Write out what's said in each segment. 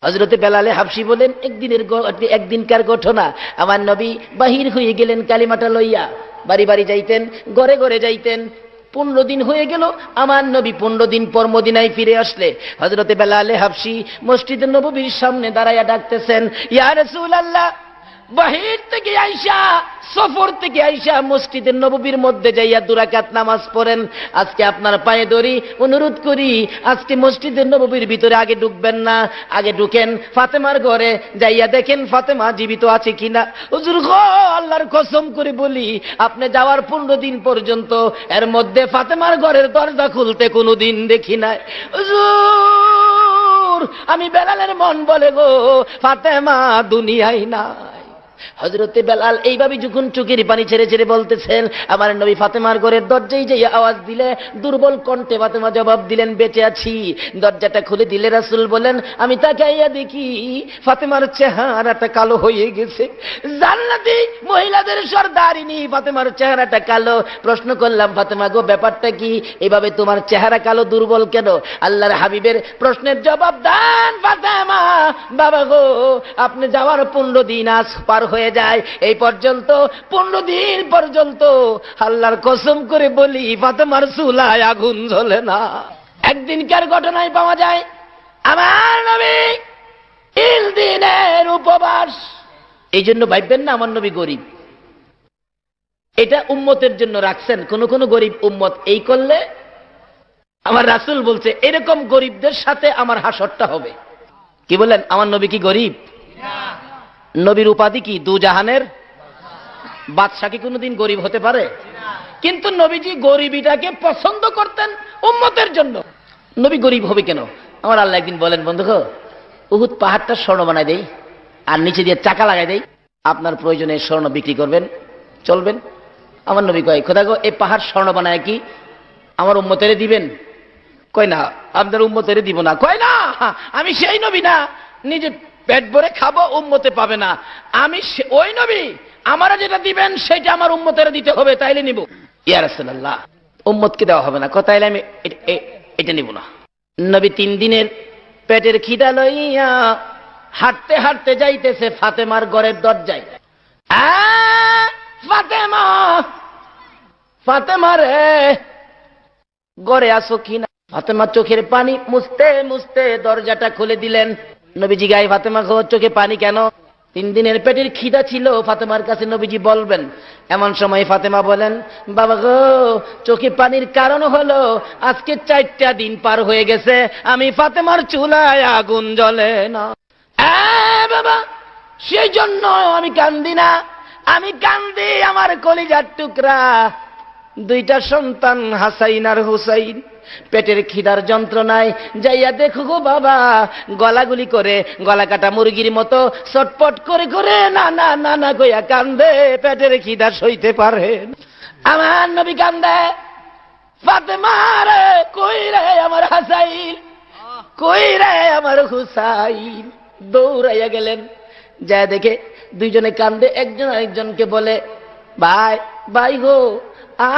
হযরতে বেলালে হাবশী বলেন, একদিনকার ঘটনা, আমার নবী বাহির হয়ে গেলেন কালিমাটা লইয়া, বাড়ি বাড়ি যাইতেন, ঘরে ঘরে যাইতেন। 15 দিন হয়ে গেল, আমার নবী 15 দিন পর মদিনায় ফিরে আসলে হযরতে বেলালে হাবশী মসজিদে নববীর সামনে দাঁড়াইয়া ডাকতেছেন, ইয়া রাসূলুল্লাহ, বাহির থেকে আইসা, সফর থেকে আইসা মসজিদের নববীর মধ্যে যাইয়া 2 রাকাত নামাজ পড়েন। আজকে আপনার পায়ে ধরি, অনুরোধ করি, আজকে মসজিদের নববীর ভিতরে আগে ঢুকবেন না, আগে ঢুকেন ফাতেমার ঘরে, যাইয়া দেখেন ফাতেমা জীবিত আছে কিনা। হুজুর গো, আল্লাহর কসম করে বলি, আপনি যাওয়ার 15 দিন পর্যন্ত এর মধ্যে ফাতেমার ঘরের দরজা খুলতে কোনোদিন দেখি নাই। হুজুর, আমি বেলালের মন বলে গো, ফাতেমা দুনিয়ায় নাই। হযরতে বেলাল এইভাবে যখন চোখের পানি ছেড়ে ছেড়ে বলতেছেন, আমার নবী ফাতেমার ঘরের দরজায় যাইয়া আওয়াজ দিলে দুর্বল কণ্ঠে ফাতেমা জবাব দিলেন, বেঁচে আছি। দরজাটা খুলে দিলে রাসূল বলেন, আমি তাকাইয়া দেখি ফাতেমার চেহারাটা কালো হয়ে গেছে। জান্নাতি মহিলাদের সরদারিনী ফাতেমার চেহারাটা কালো। প্রশ্ন করলাম, ফাতেমা গো, ব্যাপারটা কি, এভাবে তোমার চেহারা কালো, দুর্বল কেন? আল্লাহর হাবিবের প্রশ্নের জবাব দেন, ফাতেমা বাবা গো, আপনি যাওয়ার 15 দিন আজ পার হয়ে যায়, এই পর্যন্ত 15 দিন পর্যন্ত আল্লাহর কসম করে বলি ফাতেমার চুলায় আগুন জ্বলে না। একদিনকার ঘটনায় পাওয়া যায়, আমার নবী 3 দিনের উপবাস। এই জন্য ভাববেন না আমার নবী গরিব, এটা উম্মতের জন্য রাখছেন। কোন কোন গরিব উম্মত এই করলে, আমার রাসূল বলছে এরকম গরিবদের সাথে আমার হাসরটা হবে। কি বলেন, আমার নবী কি গরিব? নবীর উপাধি কি? 2 জাহানের বাদশা। কি কোনোদিন গরিব হতে পারে? কিন্তু নবীজি গরিবিটাকে পছন্দ করতেন উম্মতের জন্য। নবী গরিব হবে কেন? আমার আল্লাহ একদিন বলেন, বন্ধু গো, উহুদ পাহাড়টা স্বর্ণ বানাই দেই আর নিচে দিয়ে চাকা লাগাই দেই, আপনার প্রয়োজনে স্বর্ণ বিক্রি করবেন, চলবেন। আমার নবী কয়, খোদা গো, এই পাহাড় স্বর্ণ বানায় কি আমার উম্মতেরে দিবেন? কয় না, আপনার উম্মতেরে দিব না। কয় না, আমি সেই নবী না, নিজে পেট ভরে খাবো, উম্মতে পাবে না। আমি ওই নবী, আমারা যেটা দিবেন সেটা আমার উম্মতের দিতে হবে, তাইলে নিব। ইয়া রাসূলুল্লাহ, উম্মতকে দেওয়া হবে না। তাইলে আমি এটা নিব না। নবী 3 দিনের পেটের খিদা লইয়া হাঁটতে হাঁটতে যাইতেছে ফাতেমার ঘরের দরজায়। ফাতেমা, ফাতেমা রে, ঘরে আসো কিনা? ফাতেমা চোখের পানি মুছতে মুছতে দরজাটা খুলে দিলেন। নবীজি গায়ে, ফাতেমা গো, চোখে পানি কেন? 3 দিনের পেটের খিদা ছিল ফাতেমার কাছে, নবীজি বলবেন। এমন সময় ফাতেমা বলেন, বাবা গো, চোখে পানির কারণ হলো আজকে 4টা দিন পার হয়ে গেছে, আমি ফাতেমার চুলায় আগুন জ্বলে না। বাবা, সেই জন্য আমি কান্দি না, আমি কান্দি আমার কলিজার টুকরা 2টা সন্তান, হাসাইন আর হুসাইন, পেটের খিদার যন্ত্রণায় যাইয়া দেখো গো বাবা, গলাগুলি করে গলা কাটা মুরগির মতো চটপট করে করে না না না না কইয়া কান্দে, পেটের খিদা সইতে পারে। আমার নবী কান্দে, ফাতেমা রে, কই রে আমার হাসাইন, কই রে আমার হুসাইন? দৌড়াইয়া গেলেন, যা দেখে 2জনে কান্দে। একজন আরেকজনকে বলে, ভাই ভাই গো,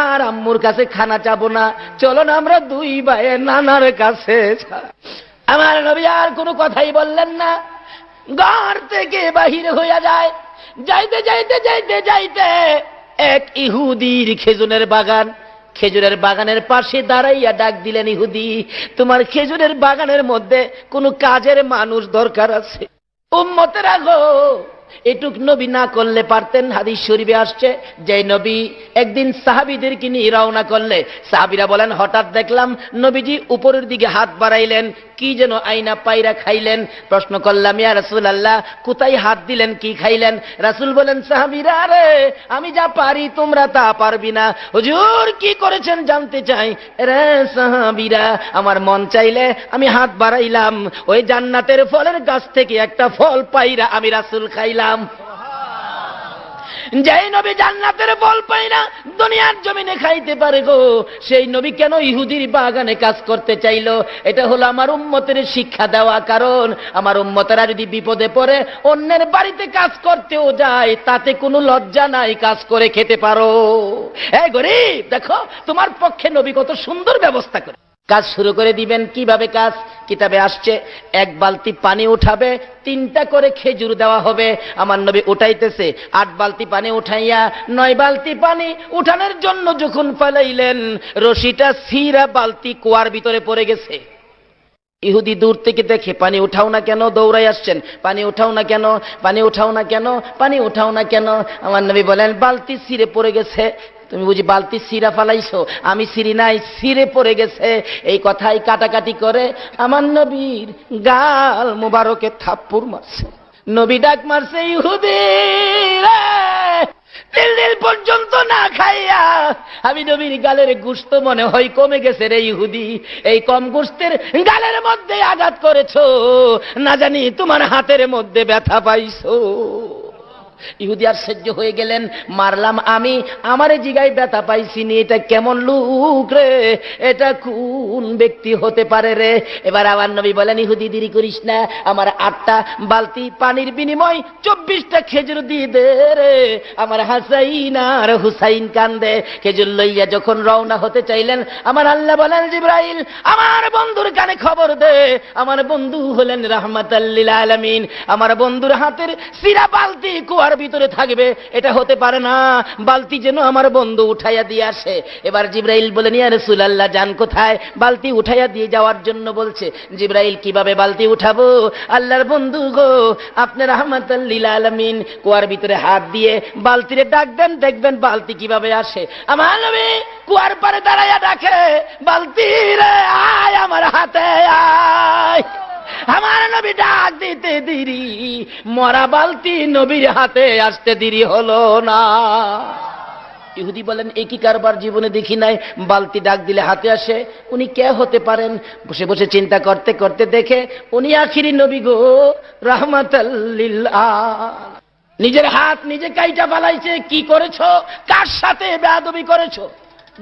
আর আম্মুর কাছে খানা চাবো না, চলো না আমরা 2 ভাই নানার কাছে। আমার নবী আর কোনো কথাই বললেন না, ঘর থেকে বাহির হইয়া যায়। যাইতে যাইতে যাইতে যাইতে এক ইহুদির খেজুরের বাগান, খেজুরের বাগানের পাশে দাঁড়াইয়া ডাক দিলেন, ইহুদি, তোমার খেজুরের বাগানের মধ্যে কোনো কাজের মানুষ দরকার আছে। উম্মতেরা গো, এটুক নবী না করলে পারতেন। হাদিস শরীফে আসছে, যে নবী একদিন সাহাবীদেরকে নিয়ে রওনা করলে সাহাবীরা বলেন, হঠাৎ দেখলাম নবীজি উপরের দিকে হাত বাড়াইলেন, কি যেন আইনা পায়রা খাইলেন। প্রশ্ন করলাম, ইয়া রাসূলুল্লাহ, কোথায় হাত দিলেন, কি খাইলেন? রাসূল বলেন, সাহাবীরা রে, আমি যা পারি তোমরা তা পারবি না। হুজুর কি করেছেন জানতে চাই? রে সাহাবীরা, আমার মন চাইলে আমি হাত বাড়াইলাম, ওই জান্নাতের ফলের গাছ থেকে একটা ফল পাইরা আমি রাসূল খাইলাম। যেই নবী জান্নাতের ফল পাই না, দুনিয়ার জমিনে খাইতে পারে গো, সেই নবী কেন ইহুদির বাগানে কাজ করতে চাইলো? এটা হলো আমার উম্মতের শিক্ষা দেওয়া। কারণ আমার উম্মতেরা যদি বিপদে পড়ে অন্যের বাড়িতে কাজ করতেও যায়, তাতে কোনো লজ্জা নাই, কাজ করে খেতে পারো। এই গরিব, দেখো তোমার পক্ষে নবী কত সুন্দর ব্যবস্থা করে। কাজ শুরু করে দিবেন। কিভাবে কাজ? কিতাবে আসছে, এক বালতি পানি উঠাবে, 3টা করে খেজুর দেওয়া হবে। আমার নবী উঠাইতেছে, 8 বালতি পানি উঠাইয়া 9 বালতি পানি উঠানোর জন্য যখন ফেলাইলেন, রশিটা ছিঁড়া বালতি কুয়ার ভিতরে পড়ে গেছে। ইহুদি দূর থেকে দেখে, পানি উঠাও না কেন? দৌড়াই আসছেন, পানি উঠাও না কেন, পানি উঠাও না কেন, পানি উঠাও না কেন? আমার নবী বলেন, বালতি ছিঁড়ে পড়ে গেছে। তুমি বুঝি বালতি ছিঁড়া ফালাইছো? আমি ছিঁড়ি নাই, ছিঁড়ে পড়ে গেছে। এই কথাই কাটাকাটি করে আমার নবীর গাল মুবারকে থাপ্পড় মারছে। নবী ডাক মারছে, ইহুদি রে, 3 দিন পর্যন্ত না খাইয়া আমি নবীর গালের গোশত মনে হয় কমে গেছে রে ইহুদি। এই কম গোশতের গালের মধ্যে আঘাত করেছো, না জানি তোমার হাতের মধ্যে ব্যথা পাইছো। ইহুদি আশ্চর্য হয়ে গেলেন, মারলাম আমি, আমারে জিগাই ব্যথা পাইছি নি, এটা কেমন লোক রে, এটা কোন ব্যক্তি হতে পারে রে? এবার আমার নবী বলেন, ইহুদি দেরি করিস না, আমার 8টা বালতি পানির বিনিময় 24টা খেজুর দিয়ে দে রে। আমার হাসাইন আর হুসাইন কান্দে। খেজুর লইয়া যখন রওনা হতে চাইলেন, আমার আল্লাহ বলেন, জিবরাইল আমার বন্ধুর কানে খবর দে, আমার বন্ধু হলেন রাহমাতাল লিল আলামিন, আমার বন্ধুর হাতের সিরা বালতি কুয়ার ভিতরে থাকবে, এটা হতে পারে না, বালতি যেন আমার বন্ধু উঠাইয়া দিয়ে আসে। এবার জিবরাইল বলেন, ইয়া রাসূলুল্লাহ যান কোথায়? বালতি উঠাইয়া দিয়ে যাওয়ার জন্য বলছে। জিবরাইল, কিভাবে বালতি উঠাবো? আল্লাহর বন্ধু গো, আপনি রাহমাতাল লিল আলামিন, কুয়ার ভিতরে হাত দিয়ে বালতিরে ডাক দেন, দেখবেন বালতি কিভাবে আসে। আমার নবী কুয়ার পারে দাঁড়াইয়া ডাকে, বালতি রে আয় আমার হাতে আয়। আমার নবী ডাক দিতে দেরি, মরা বালতি নবীর হাতে আসতে দেরি হলো না। ইহুদি বলেন, একই কারবার জীবনে দেখি নাই, বালতি ডাক দিলে হাতে আসে। উনি কে হতে পারেন? বসে বসে চিন্তা করতে করতে দেখে উনি আখিরি নবী গো, রাহমাতাল লিল আলামিন। নিজের হাত নিজে কাইটা ফালাইছে। কি করেছো? কার সাথে বেয়াদবি করেছো?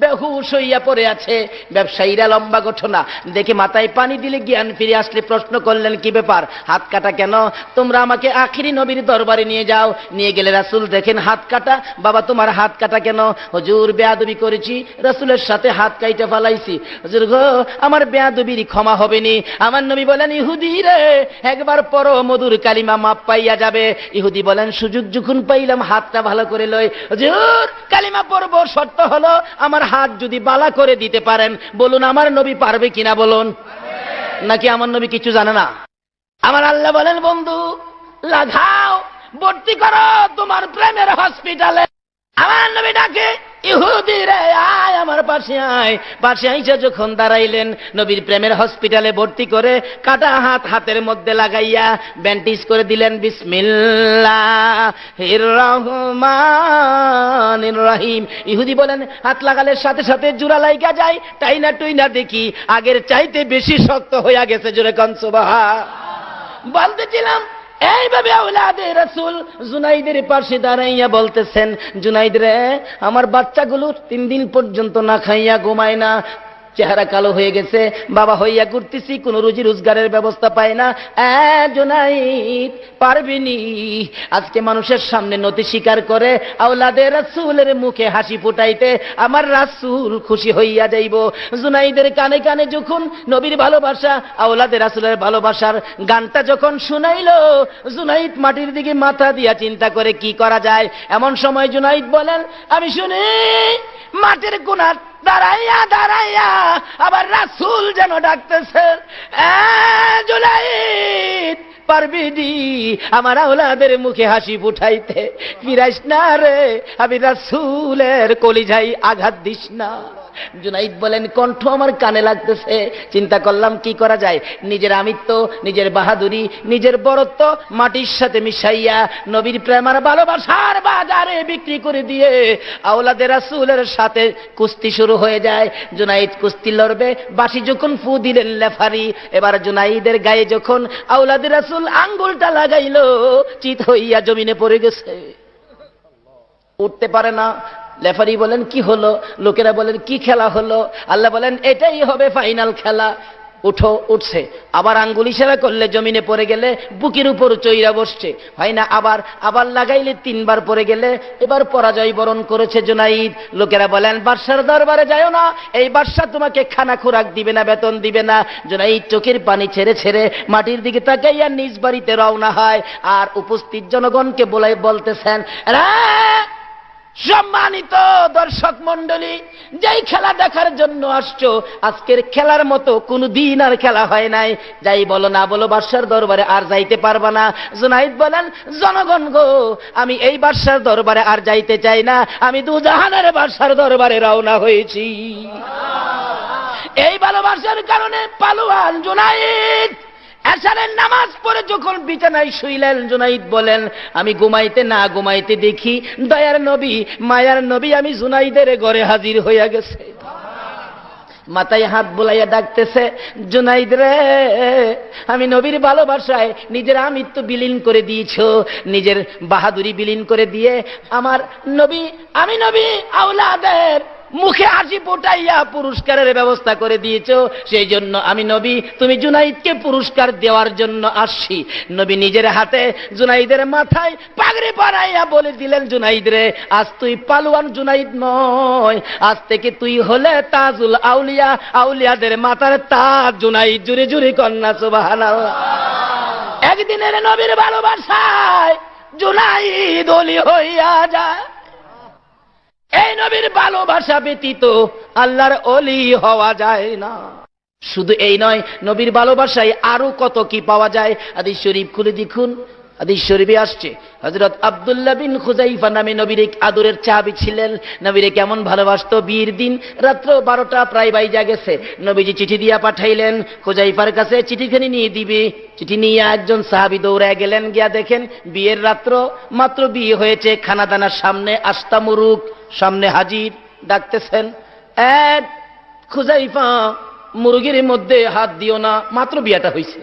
বেহুশ হইয়া পড়ে আছে। ব্যবসায়ীরা লম্বা ঘটনা দেখে মাথায় পানি দিলে জ্ঞান ফিরে আসলে প্রশ্ন করলেন, কি ব্যাপার, হাত কাটা কেন? তোমরা আমাকে আখিরি নবীর দরবারে নিয়ে যাও। নিয়ে গেলে রাসূল দেখেন হাত কাটা। বাবা তোমার হাত কাটা কেন? হুজুর বেয়াদবি করেছি, রাসূলের সাথে হাত কাইটা ফালাইছি। হুজুর গো, আমার বেয়াদবির ক্ষমা হবে নি। আমার নবী বলেন, ইহুদি রে, একবার পড়ো, মধুর কালিমা মাপ পাইয়া যাবে। ইহুদি বলেন, সুযোগ যখন পাইলাম হাতটা ভালো করে লই। হুজুর কালিমা পড়বো, শর্ত হলো আমার হাত যদি বালা করে দিতে পারেন। বলুন আমার নবী পারবে কিনা বলুন? নাকি আমার নবী কিছু জানে না? আমার আল্লাহ বলেন, বন্ধু লাগাও, ভর্তি করো তোমার প্রেমের হসপিটালে। আমার নবী ডাকে, ইহুদি রে আয় আমার পাশে আয়। পাশে আইসা যখন দাঁড়াইলেন, নবীর প্রেমের হসপিটালে ভর্তি করে কাটা হাত হাতের মধ্যে লাগাইয়া ব্যান্ডেজ করে দিলেন। বিসমিল্লাহির রহমানির রহিম। ইহুদি বলেন, হাত লাগালে সাথে সাথে জোড়া লাইগা যায়, তাই না টুই না দেখি আগের চাইতে বেশি শক্ত হইয়া গেছে। জোরে কোন সুবহান। বলতেছিলাম এইভাবে আওলাদে রাসূল জুনাইদের পাশে দাঁড়াইয়া বলতেছেন, জুনাইদ রে, আমার বাচ্চাগুলো 3 দিন পর্যন্ত না খাইয়া ঘুমায় না, চেহারা কালো হয়ে গেছে, বাবা হইয়া ঘুরতেছি, কোন রুজি রোজগারের ব্যবস্থা পায় না। জুনাইদ পারবিনি? আজকে মানুষের সামনে নতি স্বীকার করে আওলাদে রাসূলের মুখে হাসি ফুটাইতে আমার রাসূল খুশি হইয়া যাইব। জুনাইদের কানে কানে যখন নবীর ভালোবাসা, আওলাদে রাসূলের ভালোবাসার গানটা যখন শুনাইলো, জুনাইদ মাটির দিকে মাথা দিয়া চিন্তা করে কি করা যায়। এমন সময় জুনাইদ বলেন, আমি শুনি মাটির কোণার দাঁড়াইয়া দাঁড়াইয়া আবার রাসূল যেন ডাকতেছেন, জুনাইদ পারবি দি আমার আওলাদের মুখে হাসি ফুটাইতে? ফিরাইস না রে, আমি রাসূলের কলিজায় আঘাত দিস না। জুনাইদ বলেন, কণ্ঠ আমার কানে লাগতেছে। চিন্তা করলাম কি করা যায়। নিজের আমিত্ব, নিজের বাহাদুরি, নিজের বড়ত্ব মাটির সাথে মিশাইয়া নবীর প্রেম আর ভালোবাসার বাজারে বিক্রি করে দিয়ে আওলাদে রাসূলের সাথে কুস্তি শুরু হয়ে যায়। জুনাইদ কুস্তি লড়বে, বাঁশি যখন ফু দিলেন লেফারি, এবার জুনাইদের গায়ে যখন আওলাদে রাসূল আঙ্গুলটা লাগাইলো, চিত হইয়া জমিনে পড়ে গেছে, উঠতে পারে না। লেফারি বলেন, কি হলো? লোকেরা বলেন, কি খেলা হলো? আল্লাহ বলেন, এটাই হবে ফাইনাল খেলা। উঠো, উঠছে, আবার আঙ্গুল ইশারা করলে জমিনে পড়ে গেলে বুকের উপর চইরা বসছে, হয় না, আবার আবার লাগাইলে 3 বার পড়ে গেলে এবার পরাজয় বরণ করেছে জুনাইদ। লোকেরা বলেন বাদশার দরবারে যাও না, এই বাদশা তোমাকে খানা খোরাক দিবে না, বেতন দিবে না। জুনাইদ চোখের পানি ছেড়ে ছেড়ে মাটির দিকে তাকাইয়া নিজ বাড়িতে রওনা হয়। আর উপস্থিত জনগণকে বলতেছেন, সম্মানিত দর্শক মন্ডলী, যেই খেলা দেখার জন্য আসছো, আজকের খেলার মতো কোনো দিন আর খেলা হয় নাই। যাই বলো না বলো, বাদশার দরবারে আর যাইতে পারবা না। জুনাইদ বলেন, জনগণ গো, আমি এই বাদশার দরবারে আর যাইতে চাই না, আমি দুজাহানের বাদশার দরবারে রওনা হয়েছি। এই ভালোবাসার কারণে পালোয়ান জুনাইদ এশারের নামাজ পড়ে যখন বিছানায় শুইলেন, জুনাইদ বলেন, আমি ঘুমাইতে না ঘুমাইতে দেখি দয়ার নবী, মায়ার নবী আমি জুনাইদের ঘরে হাজির হইয়া গেছে। মাথায় হাত বুলাইয়া ডাকতেছে, জুনাইদ রে, আমি নবীর ভালোবাসায় নিজের আমিত্ব বিলীন করে দিয়েছো, নিজের বাহাদুরি বিলীন করে দিয়ে আমার নবী, আমি নবী আওলাদের মুখে হাসি ফোটাইয়া পুরস্কারের ব্যবস্থা করে দিয়েছো, সেই জন্য আমি নবী তুমি জুনাইদকে পুরস্কার দেওয়ার জন্য আসছি। নবী নিজের হাতে জুনাইদের মাথায় পাগড়ি পরাইয়া বলে দিলেন, জুনাইদ রে, আজ তুই পালোয়ান জুনাইদ নয়, আজ থেকে তুই হলে তাজুল আউলিয়া, আউলিয়াদের মাথার তাজ জুনাইদ। জুড়ে জুড়ে কন্যা সুবহানাল্লাহ। একদিনের নবীর ভালোবাসায় জুনাইদ ওলি হইয়া যায়। এই নবীর ভালোবাসা ব্যতীত আল্লাহর ওলি হওয়া যায় না। শুধু এই নয়, নবীর ভালোবাসায় আরো কত কি পাওয়া যায়। হাদিস শরীফ খুলে দেখুন, হাদিস শরীফে আসছে, হযরত আব্দুল্লাহ বিন খুযাইফা নামে নবীর এক আদরের সাহাবী ছিলেন। নবীরে কেমন ভালোবাসতো, বিয়ের দিন রাত্র 12টা প্রায় বাইজা গেছে, নবীজি চিঠি দিয়া পাঠাইলেন খুযাইফার কাছে, চিঠিখানি নিয়ে দিবে। চিঠি নিয়ে একজন সাহাবী দৌড়ায় গেলেন, গিয়া দেখেন বিয়ের রাত্র, মাত্র বিয়ে হয়েছে, খানাদানার সামনে আস্তা মুরুক সামনে হাজির, ডাকতেছেন, খুযাইফা মুরগির মধ্যে হাত দিও না, মাত্র বিয়েটা হয়েছে।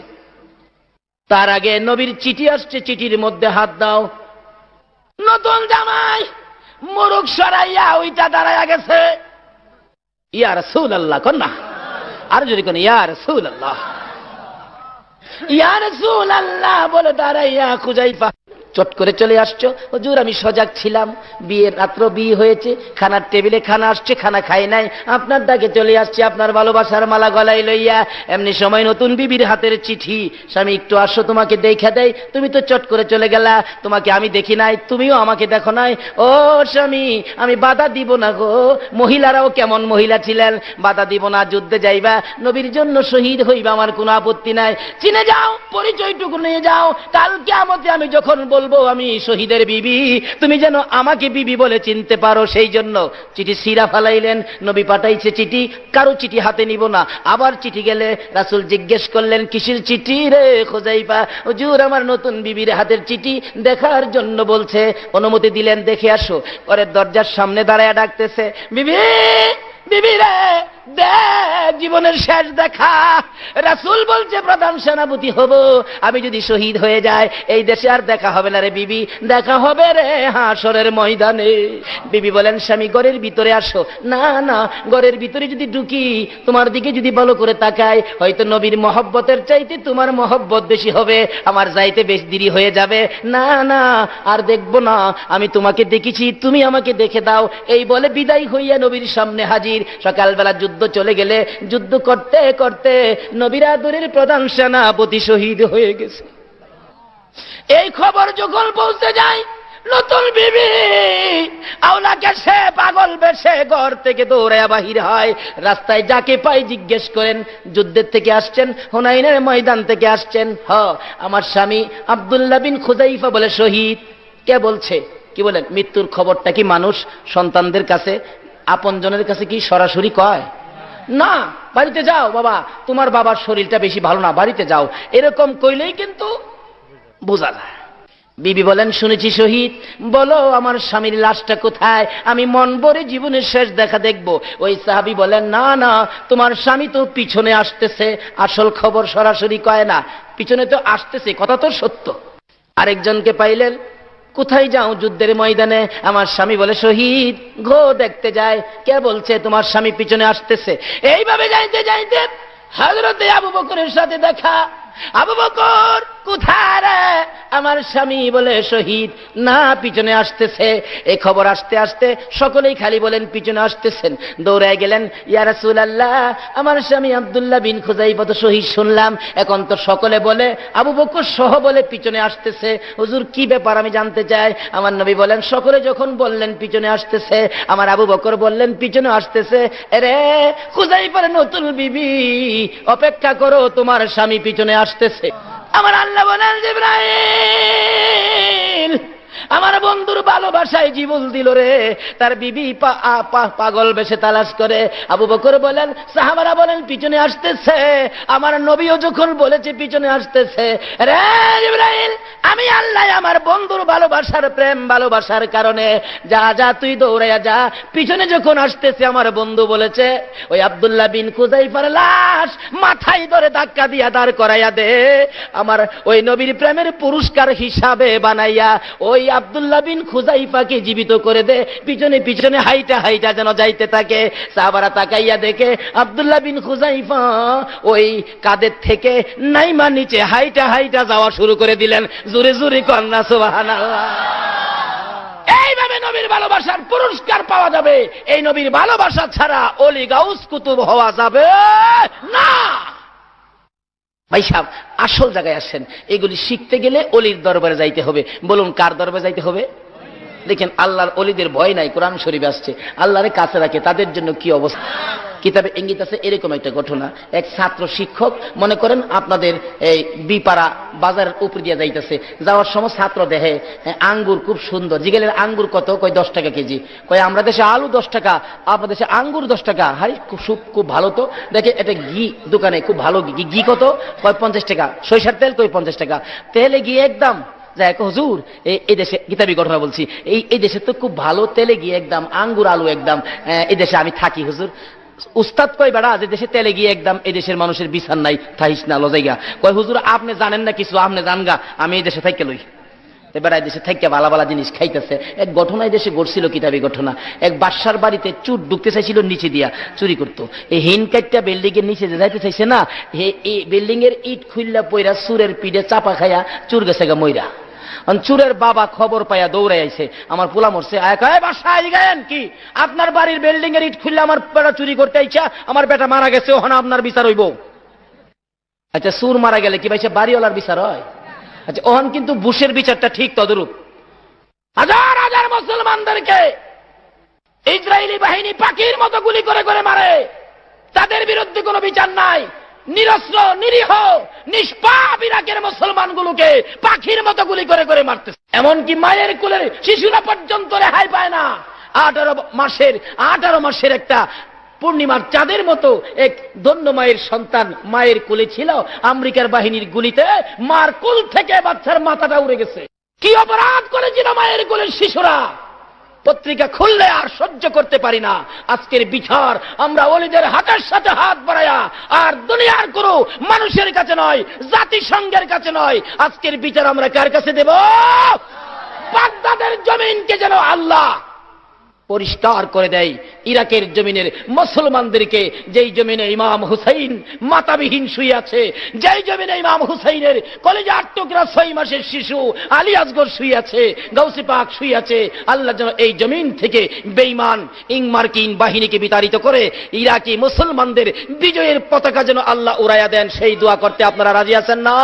তার আগে নবীর চিঠি আসছে, চিঠির মধ্যে হাত দাও। নতুন জামাই মুরগ সরাইয়া ওইটা দাঁড়াইয়া গেছে, ইয়া রাসূলুল্লাহ কন্যা, আর যদি কোন ইয়া রাসূলুল্লাহ, ইয়া রাসূলুল্লাহ বলে দাঁড়াইয়া খুযাইফা চট করে চলে আসছো। হুজুর আমি সজাগ ছিলাম, বিয়ের রাত্র বিয়ে হয়েছে, খানার টেবিলে খানা আসছে, খানা খাই নাই, আপনার ডাকে চলে আসছে আপনার ভালোবাসার মালা গলায় লইয়া। এমনি সময় নতুন বিবির হাতের চিঠি, স্বামী একটু আসো তোমাকে দেখা দেয়, তুমি তো চট করে চলে গেলা, তোমাকে আমি দেখি নাই, তুমিও আমাকে দেখো নাই। ও স্বামী, আমি বাধা দিব না গো, মহিলারাও কেমন মহিলা ছিলেন, বাধা দিব না, যুদ্ধে যাইবা, নবীর জন্য শহীদ হইবা, আমার কোনো আপত্তি নাই, চিনে যাও, পরিচয়টুকু নিয়ে যাও, কাল কিয়ামতে আমি যখন বলবো আমি শহীদের বিবি, তুমি যেন আমাকে বিবি বলে চিনতে পারো। সেই জন্য চিঠি সিরা ফালাইলেন। নবী পাঠাইছে চিঠি, কারো চিঠি হাতে নিব না। আবার চিঠি গেলে রাসূল জিজ্ঞেস করলেন, কিসের চিঠি রে খুযাইফা? হুজুর আমার নতুন বিবির হাতের চিঠি দেখার জন্য বলছে। অনুমতি দিলেন, দেখে আসো। পরে দরজার সামনে দাঁড়ায় ডাকতেছে, বিবি, বিবি রে, দেখ জীবনের শেষ দেখা। রাসূল বলছে প্রধান সেনাপতি হব, আমি যদি শহীদ হয়ে যায় এই দেশে আর দেখা হবে না রে বিবি, দেখা হবে রে হাসরের ময়দানে। বিবি বলেন, স্বামী ঘরের ভিতরে আসো। না না, ঘরের ভিতরে যদি ঢুকি, তোমার দিকে যদি ভালো করে তাকাই, হয়তো নবীর মহব্বতের চাইতে তোমার মহব্বত বেশি হবে, আমার যাইতে বেশ দেরি হয়ে যাবে। না না, আর দেখবো না, আমি তোমাকে দেখেছি, তুমি আমাকে দেখে দাও। এই বলে বিদায় হইয়া নবীর সামনে হাজির। সকালবেলা যুদ্ধ চলে গেলে, যুদ্ধ করতে করতে নবীর আদরের প্রধান সেনাপতি শহীদ হয়ে গেছে। এই খবর যখন পৌঁছে যায়, নতুন বিবি আওলাকে সে পাগল বেশে ঘর থেকে দৌড়ায়া বাহির হয়। রাস্তায় যাকে পাই জিজ্ঞেস করেন, যুদ্ধের থেকে আসছেন, হুনাইনের ময়দান থেকে আসছেন? হ, আমার স্বামী আব্দুল্লাহ বিন খুযাইফা বলে শহীদ। কে বলছে? কি বলেন, মৃত্যুর খবরটা কি মানুষ সন্তানদের কাছে, আপনজনের কাছে কি সরাসরি কয়? না, বাড়িতে যাও বাবা, তোমার বাবার শরীরটা বেশি ভালো না, বাড়িতে যাও, এরকম কইলেই কিন্তু বোঝা যায়। বিবি বলেন, শুনেছি শহীদ, বলো আমার স্বামীর লাশটা কোথায়, আমি মন ভরে জীবনের শেষ দেখা দেখব। ওই সাহাবী বলেন, না না, তোমার স্বামী তো পিছনে আসতেছে, আসল খবর সরাসরি কয় না, পিছনে তো আসতেছে, কথা তো সত্য। আরেকজনকে পাইলেন, কোথায় যাও? যুদ্ধের ময়দানে। আমার স্বামী বলে শহীদ, ঘো দেখতে যায়। কে বলছে তোমার স্বামী পিছনে আসতেছে? এইভাবে যাইতে যাইতে হযরতে আবু বকরের সাথে দেখা। আবু বকর কোথায় রে? আমার স্বামী বলে শহীদ। না, পিছনে আসতেছে। এই খবর আসতে আসতে সকলেই খালি বলেন পিছনে আসতেছেন। দৌড়ায় গেলেন, ইয়া রাসূলুল্লাহ, আমার স্বামী আব্দুল্লাহ বিন খুযাইফা তো শহীদ শুনলাম, এখন তো সকলে বলে আবু বকর সহ বলে পিছনে আসতেছে। হুজুর কি ব্যাপার আমি জানতে চাই। আমার নবী বলেন, সকলে যখন বললেন পিছনে আসতেছে, আমার আবু বকর বললেন পিছনে আসতেছে। আরে খুযাইফার নতুন বিবি, অপেক্ষা করো, তোমার স্বামী পিছনে আসতেছে। আমার আল্লাহ বলেন, জিবরাইল আমার বন্ধুর ভালোবাসায় জীবন দিল রে, তার বিবি পাগল বেশে তালাশ করে। আবু বকর বলেন, সাহাবারা বলেন পিছনে আসতেছে। আমার নবীও যখন বলেছে পিছনে আসতেছে, রে জিবরাইল, আমি আল্লাহ আমার বন্ধুর ভালোবাসার প্রেম ভালোবাসার কারণে যা যা তুই দৌড়াইয়া যা, পিছনে যখন আসতেছে আমার বন্ধু বলেছে ওই আব্দুল্লাহ বিন খুযাইফার লাশ মাথায় ধরে ধাক্কা দিয়া দাঁড় করাইয়া দে, আমার ওই নবীর প্রেমের পুরস্কার হিসাবে বানাইয়া ওই আব্দুল্লাহ বিন খুযাইফাকে জীবিত করে দে। পিছনে পিছনে হাইটা হাইটা যেন যাইতে থাকে। সাহাবারা তাকাইয়া দেখে আব্দুল্লাহ বিন খুযাইফা ওই কাদের থেকে নাইমা নিচে হাইটা হাইটা যাওয়া শুরু করে দিলেন। জোরে জোরে কন্যা সুবহানাল্লাহ। এইভাবে নবীর ভালোবাসার পুরস্কার পাওয়া যাবে। এই নবীর ভালোবাসা ছাড়া ওলি গাউস কুতুব হওয়া যাবে না। ভাই সাহেব, আসল জায়গায় আসেন। এগুলি শিখতে গেলে অলির দরবারে যাইতে হবে। বলুন কার দরবারে যাইতে হবে? দেখেন আল্লাহর অলিদের ভয় নাই, কোরআন শরীফে আসছে। আল্লাহরে কাছে রাখে, তাদের জন্য কি অবস্থা। কিতাবে ইঙ্গিত আছে এরকম একটা ঘটনা। এক ছাত্র শিক্ষক, মনে করেন আপনাদের এই বিপাড়া বাজারের উপর দিয়ে যাইতেছে, যাওয়ার সময় ছাত্র দেখে আঙ্গুর খুব সুন্দর। জিগেলের আঙ্গুর কত? কয় 10 টাকা কেজি। কয় আমরা দেশে আলু 10 টাকা, আপনার দেশে আঙ্গুর 10 টাকা। হাই খুব ভালো তো। দেখে এটা ঘি দোকানে খুব ভালো ঘি কত? কয় 50 টাকা। সরিষার তেল কই 50 টাকা। তেলে ঘি একদম। হুজুর এই দেশে কিতাবি ঘটনা বলছি, এই দেশে তো খুব ভালো, তেলে গিয়ে একদম, আঙ্গুর আলু একদম, এই দেশে আমি থাকি হুজুর। উস্তাদ কয় বেড়া, যে দেশে তেলে গিয়ে একদম, এই দেশের মানুষের বিচার নাই, থাইস না লজাইগা। কয় হুজুর আপনি জানেন না কিছু, আপনি জানগা, আমি এই দেশে থাইকে লই। বেড়া এই দেশে থাইকে ভালো ভালো জিনিস খাইতেছে। এক ঘটনা এই দেশে ঘটছিল, কিতাবি ঘটনা। এক বাদশার বাড়িতে চুর ঢুকতে চাইছিল, নিচে দিয়া চুরি করতো। এই হিনকাইটটা বিল্ডিং এর নিচে যে যাইতে চাইছে না, এই বিল্ডিং এর ইট খুললা পইরা চুরের পিঠে চাপা খাইয়া চুর গেছে গা মইরা। চুরের বাবা খবর পাইয়া দৌড়ে আইছে, আমার পোলা মরছে। কি আপনার বাড়ির বিল্ডিং এর ইট খুললে আমার বেটা চুরি করতে আইছা, আমার বেটা মারা গেছে, ওখানে আপনার বিচার হইব। আচ্ছা চুর মারা গেলে কি ভাইছে বাড়িওয়ালার বিচার হয়? আচ্ছা ওখান কিন্তু বুশের বিচারটা ঠিক তদরূপ। হাজার হাজার মুসলমানদেরকে ইসরায়েলি বাহিনী পাখির মতো গুলি করে করে মারে, তাদের বিরুদ্ধে কোনো বিচার নাই। নিরস্ত্র নিরীহ নিষ্পাপ ইরাকের মুসলমানগুলোকে পাখির মতো গুলি করে করে মারতেছে। এমনকি মায়ের কোলের শিশুরা পর্যন্ত রেহাই পায় না। 18 মাসের একটা পূর্ণিমার চাঁদের মতো এক ধন্য মায়ের সন্তান মায়ের কোলে ছিল, আমেরিকার বাহিনীর গুলিতে মার কোল থেকে বাচ্চার মাথাটা উড়ে গেছে। কি অপরাধ করেছিল মায়ের কোলের শিশুরা, পত্রিকা খুললে আর সহ্য করতে পারি না। আজকের বিচার আমরা ওলিদের হাতের সাথে হাত বাড়ায়া, আর দুনিয়ার কোনো মানুষের কাছে নয়, জাতিসংঘের কাছে নয়, আজকের বিচার আমরা কার কাছে দেব? বাগদাদের জমিনকে যেন আল্লাহ পরিষ্কার করে দেয়। ইরাকের জমিনের মুসলমানদেরকে, যেই জমিনে ইমাম হুসাইন মাতাবিহীন শুয়ে আছে, যেই জমিনে ইমাম হুসাইনের কলিজার টুকরা 6 মাসের শিশু আলী আসগর শুয়ে আছে, গাউসে পাক শুয়ে আছে, আল্লাহ যেন এই জমিন থেকে বেঈমান ইংমার্কিন বাহিনীকে বিতাড়িত করে ইরাকি মুসলমানদের বিজয়ের পতাকা যেন আল্লাহ উড়াইয়া দেন। সেই দোয়া করতে আপনারা রাজি আছেন না?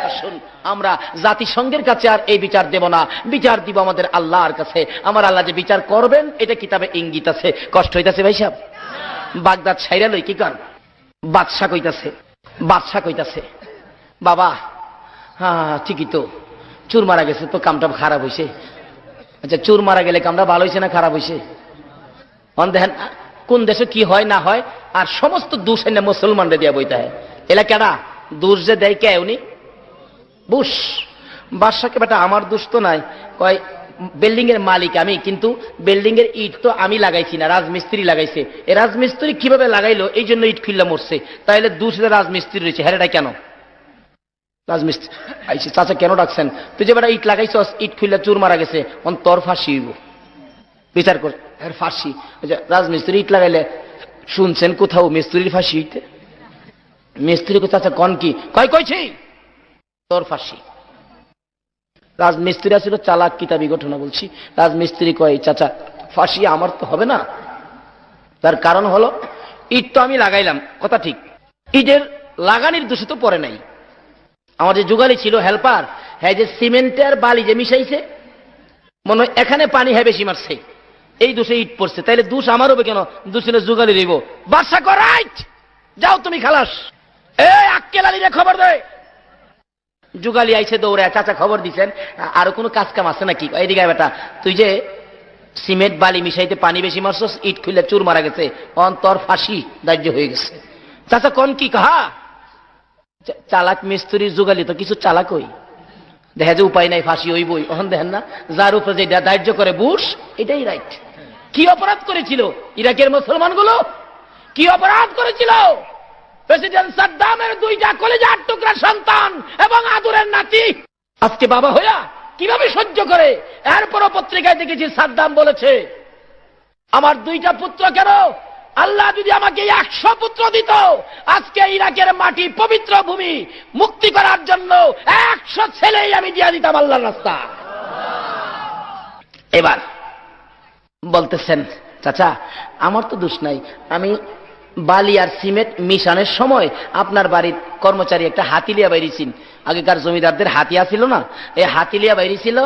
আসুন আমরা জাতিসংঘের কাছে আর এই বিচার দেব না, বিচার দিব আমাদের আল্লাহর কাছে। আমার আল্লাহ যে বিচার করবেন এটা কিতাবে ইঙ্গিত আছে। কষ্ট হইতাছে ভাই সাহেব? বাগদাদ ছাইরা লই কি কারণ? বাদশা কইতাছে বাবা, হ্যাঁ ঠিকই তো, চুর মারা গেছে তো কামটা খারাপ হয়েছে। আচ্ছা চুর মারা গেলে কামটা ভালো হয়েছে না খারাপ হয়েছে? দেখেন কোন দেশে কি হয় না হয়, আর সমস্ত দোষ এনে মুসলমানরা দিয়া বইতে হয়। এলা কেডা দোষ যে দেয়? কে উনি? বুশ। বাদশাকে বেটা আমার দোষ তো নাই। কয় বিল্ডিং এর মালিক আমি, কিন্তু বিল্ডিং এর ইট তো আমি লাগাইছি না, রাজমিস্ত্রি লাগাইছে। এই রাজমিস্ত্রি কিভাবে লাগাইলো এই জন্য ইট খুললা মরছে, তাইলে দোষ রাজমিস্ত্রি রয়েছে। হ্যাঁ এটা কেন? রাজমিস্ত্রি আইসি চাচা কেন ডাকছেন? তুই যে বেটা ইট লাগাইছ, ইট খুললা চুর মারা গেছে, তোর ফাঁসি হইব। বিচার কর ফাঁসি। রাজমিস্ত্রি ইট লাগাইলে শুনছেন কোথাও মিস্ত্রির ফাঁসি হইতে? মিস্ত্রিকে চাচা কন কি কয় কইছি তোর ফাঁসি। রাজমিস্ত্রি ছিল চালাক, কিতাবি ঘটনা বলছি। রাজমিস্ত্রি কয় চাচা ফাঁসি আমার তো হবে না, তার কারণ হলো ইট তো আমি লাগাইলাম, কথা ঠিক, ইটের লাগানির দোষে তো পড়ে নাই। আমার যে যুগালি ছিল হেল্পার, হ্যাঁ যে সিমেন্টের বালি যে মিশাইছে, মনে হয় এখানে পানি হ্যাঁ বেশি মারছে, এই দোষে ইট পড়ছে, তাইলে দোষ আমার হবে কেন? দোষ যুগালি দিব। বাদশা কর রাইট, যাও তুমি খালাস। এই আক্কেল আলীরে খবর দে। যুগালি আইছে দৌড়ে, চাচা খবর দিছেন আরো কোনো কাজ কাম আছে নাকি? এইদিকে বেটা, তুই যে সিমেন্ট বালি মিশাইতে পানি বেশি মারছস, ইট খুলে চুর মারা গেছে, অন্তর ফাঁসি দাহ্য হয়ে গেছে। চাচা কোন কি কাহা? চালাক মিস্ত্রির যুগালি তো কিছু চালাক হই, দেখা যে উপায় নাই ফাঁসি হইবই। ওখান দেখেন না, যার উপরে যে দাহ্য করে বুশ, এটাই রাইট। কি অপরাধ করেছিল ইরাকের মুসলমানগুলো? কি অপরাধ করেছিল? প্রেসিডেন্ট সাদ্দামের দুইটা কলেজার টুকরা সন্তান এবং আদুরের নাতি আজকে বাবা হইয়া কিভাবে সহ্য করে? এরপরও পত্রিকায় দেখেছি সাদ্দাম বলেছে, আমার দুইটা পুত্র কেন, আল্লাহ যদি আমাকে 100 পুত্র দিত, আজকে ইরাকের মাটি পবিত্র ভূমি মুক্তি করার জন্য 100 ছেলেই আমি দিয়া দিতাম আল্লাহর রাস্তা। এবার বলতেছেন চাচা আমার তো দোষ নাই, আমি বালি আর সিমেন্ট মিশানোর সময় আপনার বাড়ির কর্মচারী একটা হাতিলিয়া বাইরেছিল, আগেকার জমিদারদের হাতিয়া ছিল না, এই হাতিলিয়া বাইরেছিল,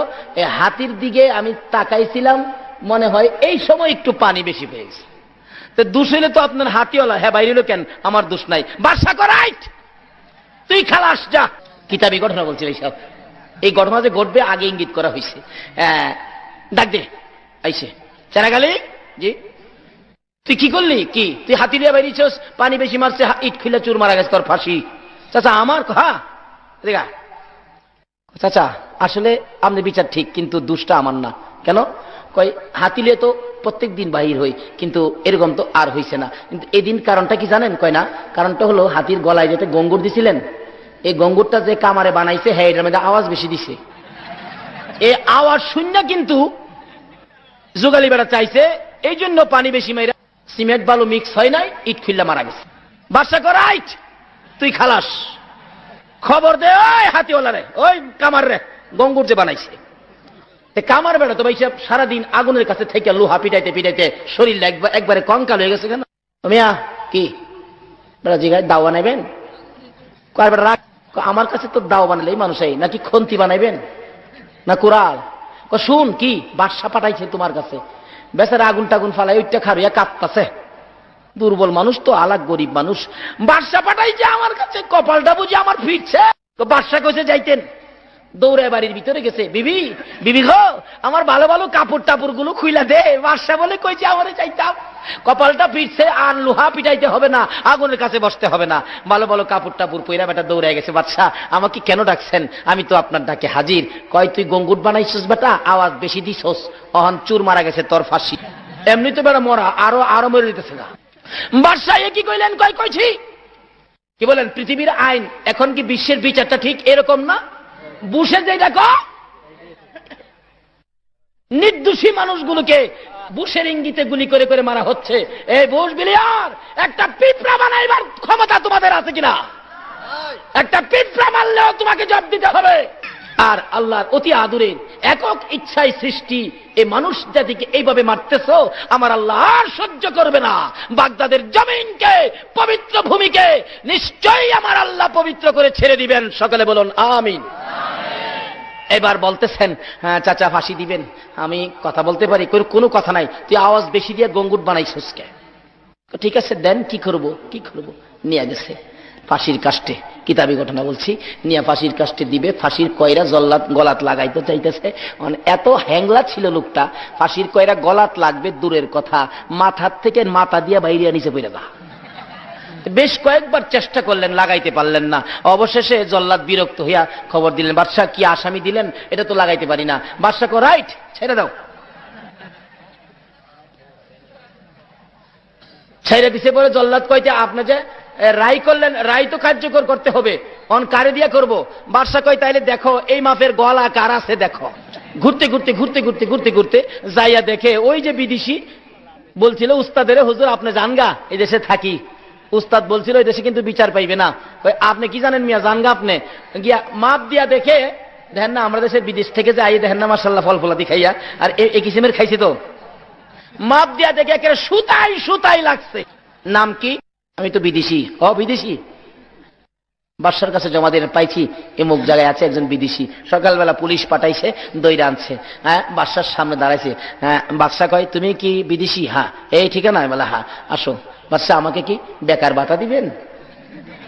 এই হাতির দিকে আমি তাকাইছিলাম, মনে হয় এই সময় একটু পানি বেশি পেয়ে গেছে। তো দোষ হইলে তো আপনার হাতিওয়ালা, হ্যাঁ বাইরে কেন? আমার দোষ নাই। বাদশা কর রাইট, তুই খালাস যা। কিতাবি ঘটনা বলছিল এইসব, এই ঘটনা যে ঘটবে আগে ইঙ্গিত করা হয়েছে। ডাক দে আইসে, চেনাগালি জি, তুই কি করলি? কি তুই হাতি দিয়ে বাইরেছিস, পানি বেশি মারছে, ইট খুলে চুর মারা গেছে, তোর ফাঁসি। চাচা আমার হ্যাঁ দেখা চাচা আসলে আপনি বিচার ঠিক, কিন্তু দোষটা আমার না। কেন? কই হাতিলে তো প্রত্যেক দিন বাহির হই, কিন্তু এরকম তো আর হইছে না। কিন্তু এদিন কারণটা কি জানেন? কয় না, কারণটা হলো হাতির গলায় যেতে গঙ্গুর দিছিলেন, এই গঙ্গুরটা যে কামারে বানাইছে, হ্যাঁ এটার মধ্যে আওয়াজ বেশি দিছে। এই আওয়াজ শূন্য কিন্তু যুগালি বেড়া চাইছে, এই জন্য পানি বেশি মাইরা সিমেন্ট বালু মিক্স হয় নাই, ইট খুললা মারা গেছে। বাদশা কর রাইট, তুই খালাস। খবর দে ওই হাতিওয়ালা রে, ওই কামার রে, গঙ্গুর যে বানাইছে। কামার বেড়া তো ভাই সারাদিন আগুনের কাছে থেকে লোহা পিটাইতে পিটাইতে শরীর একবারে কঙ্কাল হয়ে গেছে। কেন মিয়া কি বেড়া জিগায় দাও বানাইবেন? কয় বেড়া রাখ, আমার কাছে তো দাও বানালেই মানুষ, এই নাকি খন্তি বানাইবেন না কুড়াল? শুন কি বাদশা পাঠাইছে তোমার কাছে, বেচারা আগুন টাগুন ফালাই ওইটা খারুয়া কাঁপতাছে, দুর্বল মানুষ তো, আলাক গরিব মানুষ। বাদশা পাঠাইছে আমার কাছে, কপালটা বুঝি আমার ফিরছে। তো বাদশা কইছে যাইতেন, দৌড়ে বাড়ির ভিতরে গেছে, বিবি বিবি গো আমার ভালো ভালো কাপড় টাপড় গুলো খুইলা দে। বাদশা বলে কইছে আমারে চাইতাম, কপালটা ফিরছে, আর লোহা পিটাইতে হবে না, আগুনের কাছে বসতে হবে না, ভালো ভালো কাপড় টাপড় পইরা বেটা দৌড়ে গেছে। বাদশা আমাকে কেন ডাকছেন? আমি তো আপনার ডাকে হাজির। কয় তুই গঙ্গুট বানাইছিস বেটা, আওয়াজ বেশি দিছস, অহন চুর মারা গেছে, তোর ফাঁসি। এমনি তো বেটা মরা, আরো মরে দিতেছে না। বাদশা এ কি কইলেন? কয় কইছি কি বলেন? পৃথিবীর আইন এখন কি বিশ্বের বিচারটা ঠিক এরকম না? বুশে যে দেখো নির্দোষী মানুষগুলোকে বুশের ইঙ্গিতে গুলি করে করে মারা হচ্ছে। এই বুশ বিলিয়ার, একটা পিঁপড়া বানাইবার ক্ষমতা তোমাদের আছে কিনা? একটা পিঁপড়া মারলেও তোমাকে জবাব দিতে হবে। আর আল্লাহর অতি আদরের একক ইচ্ছায় সৃষ্টি এই মানুষ জাতিকে এইভাবে মারতেছ, আমার আল্লাহ আর সহ্য করবে না। বাগদাদের জমিনকে, পবিত্র ভূমিকে নিশ্চয়ই আমার আল্লাহ পবিত্র করে ছেড়ে দিবেন। সকলে বলুন আমিন। এবার বলতেছেন চাচা ফাঁসি দিবেন? আমি কথা বলতে পারি, কোনো কথা নাই, তুই আওয়াজ বেশি দিয়ে গঙ্গুট বানাইছিস কে? ঠিক আছে দেন, কি করব কি করব। নিয়ে গেছে ফাঁসির কাষ্টে, কিতাবি ঘটনা বলছি, নিয়ে ফাঁসির কাষ্টে দিবে। ফাঁসির কয়রা জল্লাদ গলাত লাগাইতে চাইতেছে, এত হ্যাংলা ছিল লোকটা, ফাঁসির কয়রা গলাত লাগবে দূরের কথা, মাথার থেকে মাথা দিয়ে বাইরে নিচে পড়ে যা। বেশ কয়েকবার চেষ্টা করলেন, লাগাইতে পারলেন না। অবশেষে জল্লাদ বিরক্ত হইয়া খবর দিলেন, বাদশা কি আসামি দিলেন? এটা তো লাগাইতে পারি না। বাদশা কো রাইট, ছেড়ে দাও। ছেড়ে দিছে পরে জল্লাদ কইতে, আপনি যে রায় করলেন, রায় তো কার্যকর করতে হবে, অন কারে দিয়া করব? বাদশা কয় তাইলে দেখো এই মাপের গলা কার আছে দেখো। ঘুরতে ঘুরতে ঘুরতে ঘুরতে ঘুরতে ঘুরতে যাইয়া দেখে ওই যে বিদেশি বলছিল উস্তাদের, হুজুর আপনি জানগা এই দেশে থাকি, উস্তাদ বলছিল ওই দেশে কিন্তু বিচার পাইবে না। আপনি কি জানেন মিয়া, জানগা আপনি গিয়া মাপ দিয়া দেখে দেখেন না, আমরা দেশে বিদেশ থেকে যে আই দেখেন না মাশাআল্লাহ ফল ফলাদি খাইয়া, আর এই কিসিমের খাইছি তো মাপ দিয়া দেখে একেবারে সুতাই সুতাই লাগছে। নাম কি? আমি তো বিদেশি। বিদেশি? বাদশার কাছে জমা দিয়ে পাইছি এমুক জায়গায় আছে একজন বিদেশি। সকালবেলা পুলিশ পাঠাইছে, দইরা আনছে। হ্যাঁ, বাদশার সামনে দাঁড়াইছে। হ্যাঁ, বাদশা কয় তুমি কি বিদেশি? হ্যাঁ। এই ঠিকানা? বলে হ্যাঁ। আসো। বাদশা আমাকে কি বেকার ভাতা দিবেন?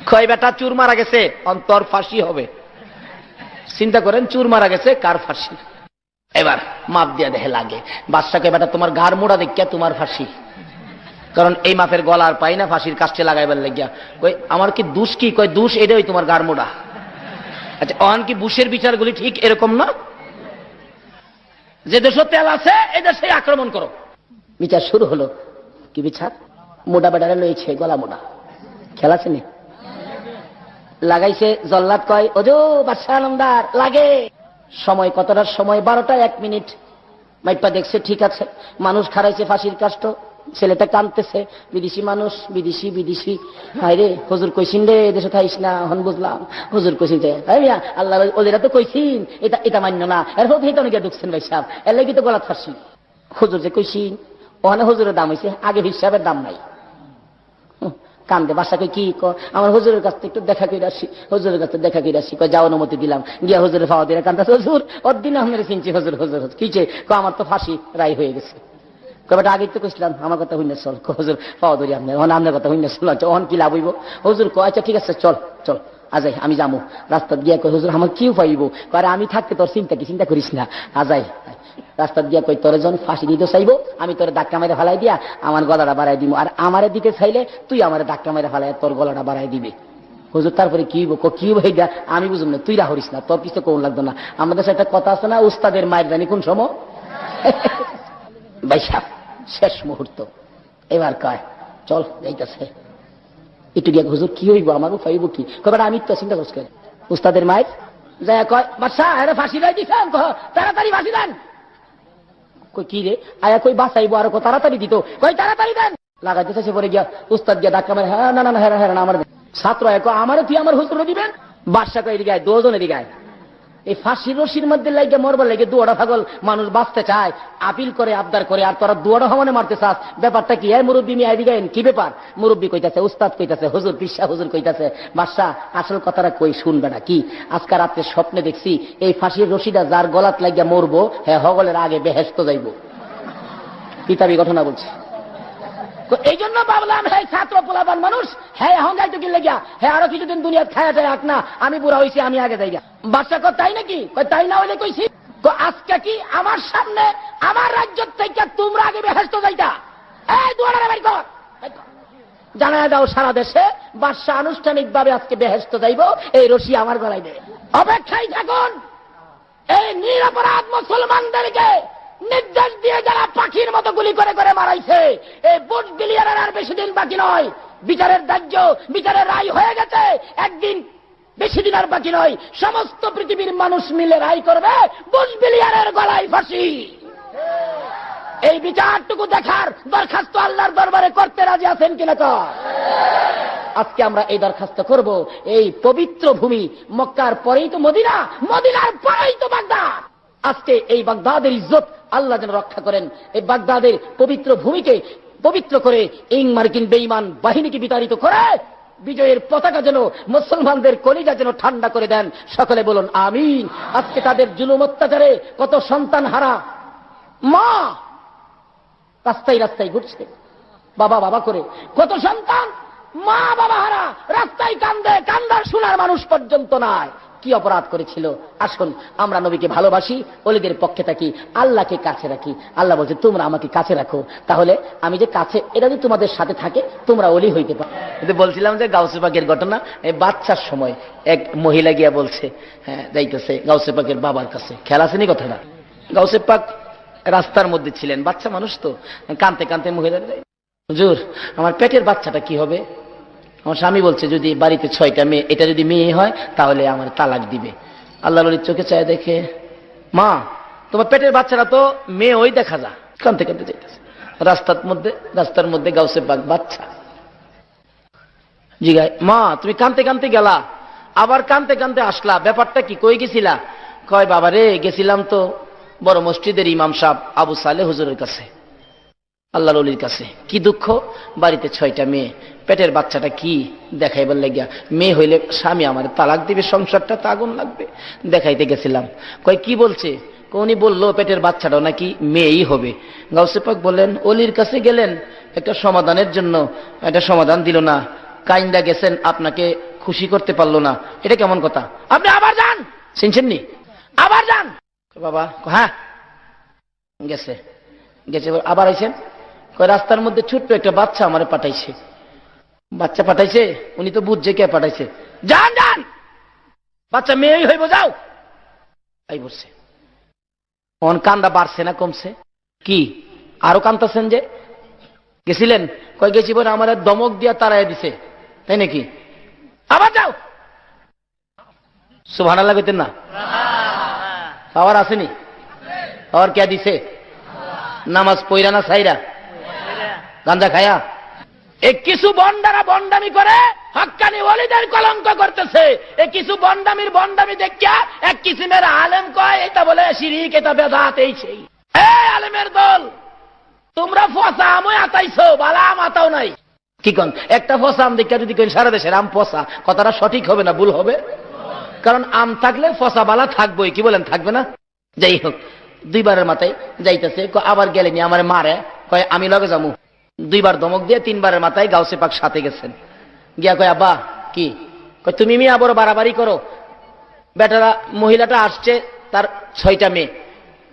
কয় বেটা চুর মারা গেছে, অন্তর ফাঁসি হবে। চিন্তা করেন, চুর মারা গেছে, কার ফাঁসি? এবার মাপ দিয়া দেখে লাগে। বাদশাকে বেটা তোমার ঘাড় মোড়া দেখিয়া তোমার ফাঁসি, কারণ এই মাপের গলা আর পাই না ফাঁসির কাস্টে লাগাইবার লাগিয়া। কই আমার কি দোষ? কি কয় দোষ এটাই তোমার গার মোড়া। আচ্ছা, অন কি বুশের বিচারগুলি ঠিক এরকম না? যে দেশে তেল আছে এই দেশে আক্রমণ করো। বিচার শুরু হলো। কি বিচার? মোটা বেটারে লইছে, গলা মোটা। খেলা আছে নি? লাগাইছে। জল্লাদ কয় ওজো বাদশা আলমদার লাগে। সময় কতটার সময়? 12টা 1 মিনিট। মাইপা দেখছে ঠিক আছে, মানুষ খারাইছে ফাঁসির কাষ্ট, ছেলেটা কাঁদতেছে। বিদেশি মানুষ, বিদেশি বিদেশি। হায় রে, হুজুর কইছিন রে এদেশে থাইস না। হন বুঝলাম হুজুর কইছিন যে আল্লাহ ওদেরা তো কইছিন এটা মান্য না, এরপর তো অনেকে ঢুকছেন ভাই সাহেব, এর লাগি তো গলাত ফাঁসি। হুজুর যে কইছিন ওখানে হুজুরের দাম হয়েছে, আগে হিসাবের দাম নাই। কান্দে। বাসাকে কি আমার হুজুরের কাছ থেকে একটু দেখা করে আসি, হুজুরের কাছে দেখা করে আসি। কয় যাও, অনুমতি দিলাম। গিয়া হুজুরের পাওয়া দিয়ে কান্দা, হুজুর ওর দিন আপনার চিনছি হুজুর। হুজুর কিছে? আমার তো ফাঁসি রায় হয়ে গেছে। কবেটা আগে তো কইছিলাম আমার কথা হইনা চল। হুজুর পাওয়া ধরি আপনার কথা হইনা চল। অন কি লাভ হইব? হুজুর কয় আচ্ছা ঠিক আছে চল চল আজাই আমি যাবো। রাস্তা গিয়া কই হুজুর আমার কি পাইব? আরে আমি থাকতে তোর চিন্তা কি, চিন্তা করিস না, আজাই। রাস্তা গিয়া কই তোর যখন ফাঁসি দিতে চাইবো আমি তোর ধাক্কা মেরে ফেলাই দিয়া আমার গলাটা বাড়াই দিব, আর আমারে দিতে চাইলে তুই আমার ধাক্কা মেরে ফেলাই তোর গলাটা বাড়াই দিবে। হুজুর তারপরে কি হইব? কি হইবা আমি বুঝুম না, তুই রাহরিস না, তোর কিছু কোন লাগতো না। আমাদের সাথে একটা কথা আছে না, উস্তাদের মায়ের জানি কোন সময়। বাইশা শেষ মুহূর্ত। এবার কয় চল যাইতেছে। একটু গিয়া হুজুর কি হইব আমারও পাইব কি? কবে আমি তো চিন্তা করছি। উস্তাদের মায়ের যায় কয় বাদশা আরে ফাঁসি রাই দিছেন, তাড়াতাড়ি ফাঁসি দেন। কই কি রে? আয়া কই বাঁচাইবো আর তাড়াতাড়ি দিত, কই তাড়াতাড়ি দেন। লাগাইতেছে পরে গিয়া উস্তাদ গিয়া ধাক্কা মারে, হ্যাঁ না না হ্যাঁ হ্যাঁ আমার ছাত্র আমারে তুই আমার হুজুর দিবেন। বাদশা কই এদিকে আয়, দুজনে এদিকে আয়। এই ফাঁসির রশির মধ্যে লাগে মরবার লাগে দুয়ারা পাগল মানুষ বাঁচতে চায়, আপিল করে আবদার করে, আর তোরা দুয়ারা হমানে মারতে চাস। ব্যাপারটা কি? মুরব্বী মিয়া এদিকে কি ব্যাপার? মুরব্বী কইতাছে, উস্তাদ কইতাছে, হুজুর পিসা হুজুর কইতাছে বাদশা আসল কথাটা কই শুনবে না কি? আজকে রাত্রে স্বপ্নে দেখছি এই ফাঁসির রশিটা যার গলাত লাগিয়া মরবো হ্যাঁ হগলের আগে বেহেশত যাইব। কিতাবি ঘটনা বলছি। এই জন্য ভাবলাম হ্যাঁ ছাত্র পোলাবান মানুষ, হ্যাঁ এখন যাইতো কি লেগিয়া, হ্যাঁ আরো কিছুদিন দুনিয়া খায়া যায় আক না, আমি বুড়া হয়েছি আমি আগে যাইগা। বাচ্চা কয় তাই নাকি? তাই না হইলে কইছি আজকে কি আমার সামনে আমার রাজ্য থেকে তোমরা আগে বেহেশত যাইতা? এই দুয়ারে বের কর, জানায় দাও সারা দেশে বাদশা আনুষ্ঠানিক ভাবে আজকে বেহেশত যাইব, এই রশি আমার গলায় দেয়। অপেক্ষায় থাকুন। এই নিরপরাধ মুসলমানদেরকে নির্দেশ দিয়ে যারা পাখির মতো গুলি করে করে মারাইছে, এই বুশ বিলিয়ারের আর বেশি দিন বাকি নয়। বিচারের ধার্য, বিচারের রায় হয়ে গেছে, একদিন বেশি দিন আর বাকি নয়। সমস্ত পৃথিবীর মানুষ মিলে রায় করবে বুশ বিলিয়ারের গলায় ফাঁসি। এই বিচারটুকু দেখার দরখাস্ত আল্লাহর দরবারে করতে রাজি আছেন কিনা? আজকে আমরা এই দরখাস্ত করব। এই পবিত্র ভূমি মক্কার পরেই তো মদিনা, মদিনার পরেই তো বাগদাদ। আজকে এই বাগদাদের ইজ্জত আল্লাহ যেন রক্ষা করেন। এই বাগদাদের পবিত্র ভূমিকে পবিত্র করে ইং মার্কিন বেঈমান বাহিনীকে বিতাড়িত করে বিজয়ের পতাকা যেন মুসলমানদের কলিজা যেন ঠান্ডা করে দেন। সকলে বলুন আমিন। আজকে তাদের জুলুম অত্যাচারে কত সন্তান হারা মা রাস্তায় রাস্তায় ঘুরছে, বাবা বাবা করে কত সন্তান মা বাবা হারা রাস্তায় কান্দে, কান্দার শোনার মানুষ পর্যন্ত নাই। কি অপরাধ করেছিল? আসুন আমরা নবীকে ভালোবাসি, ওলিদের পক্ষে থাকি, আল্লাহকে কাছে রাখি। আল্লাহ বলছে তোমরা আমাকে কাছে রাখো, তাহলে আমি যে কাছে, এটা যদি তোমাদের সাথে থাকে তোমরা ওলি হইতে পারো। কিন্তু বলছিলাম যে গাউসে পাকের ঘটনা, এই বাচ্চার সময় এক মহিলা গিয়া বলছে, হ্যাঁ যাইতেছে গাউসে পাকের বাবার কাছে। খেয়াল আসেনি কথাটা? গাউসে পাক রাস্তার মধ্যে ছিলেন, বাচ্চা মানুষ তো, কানতে কানতে মহিলা, হুজুর আমার পেটের বাচ্চাটা কি হবে? আমার স্বামী বলছে যদি বাড়িতে 6টা মেয়ে, এটা যদি মেয়ে হয় তাহলে আমার তালাক দিবে। আল্লাহ নবীর চোখে চায় দেখে, মা তোমার পেটের বাচ্চারা তো মেয়ে ওই দেখা যা। কানতে কানতে যাইতেছে রাস্তার মধ্যে গাউসে পাক বাচ্চা। জিগায়, মা তুমি কানতে কানতে গেলা, আবার কানতে কানতে আসলা, ব্যাপারটা কি, কই গেছিলা? কয়, বাবা রে গেছিলাম তো বড় মসজিদের ইমাম সাহেব আবু সালে হুজুরের কাছে, আল্লাহর ওলির কাছে। কি দুঃখ, বাড়িতে 6টা মেয়ে, পেটের বাচ্চাটা কি দেখাইবার লাগিয়া, মেয়ে হইলে স্বামী আমার তালাক দিবে, সংসারটা তা আগুন লাগবে, দেখাইতে গেছিলাম। কয় কি বলছে? উনি বললো পেটের বাচ্চাটাও নাকি মেয়েই হবে। গাউসে পাক বললেন, অলির কাছে গেলেন একটা সমাধানের জন্য, একটা সমাধান দিল না, কাইন্দা গেছেন, আপনাকে খুশি করতে পারলো না, এটা কেমন কথা? আপনি আবার যান, শুনছেন নি, আবার যান। বাবা, হ্যাঁ গেছে, গেছে আবার আইছেন। কয় রাস্তার মধ্যে ছোট্ট একটা বাচ্চা আমারে পাঠাইছে। বাচ্চা পাঠাইছে, উনি তো বুঝছে কে পাঠাইছে। যান যান, বাচ্চা মেয়েই হইব, যাও। এই বলছে, অন কান্দা বাড়ছে না কমছে? কি আরো কান্দাছেন যে? গেছিলেন? কয় গেছি বলে আমার দমক দিয়া তাড়াই দিছে, তাই নাকি? আবার যাও। সুবহানাল্লাহ কইতেন না? পাওয়ার আসেনি? পাওয়ার কে দিছে? নামাজ পইরা না ছাইরা, গাঁজা খায়া? কিছু বন্ডারা বন্ডামি করে হক্কানি ওলিদের কলঙ্ক করতেছে। কিছু বন্ডামির বন্ডামি দেখিয়া এক কিসিমের আলেম কয় এটা বলে শিরিক, এটা বেদাত, এই সেই। আলেমের দল, তোমরা ফসা আমই আতাইছো, বালা আম আতাও নাই। কি কন? একটা ফসা আম দেখা যদি কেন সারা দেশের আম ফসা, কথাটা সঠিক হবে না ভুল হবে? কারণ আম থাকলে ফসা বালা থাকবোই, কি বলেন, থাকবে না? যাই হোক, 2বারের মাথায় যাইতেছে, আবার গেলেনি আমার মারে, কয় আমি লগে যাবো। 2বার ধমক দিয়ে 3বারের মাথায় গাউসে পাক সাথে গেছেন। গিয়া কয়, আব্বা কি? কয় তুমি মিয়া বড় বাড়াবাড়ি করো, বেটারা মহিলাটা আসছে, তার 6টা মেয়ে,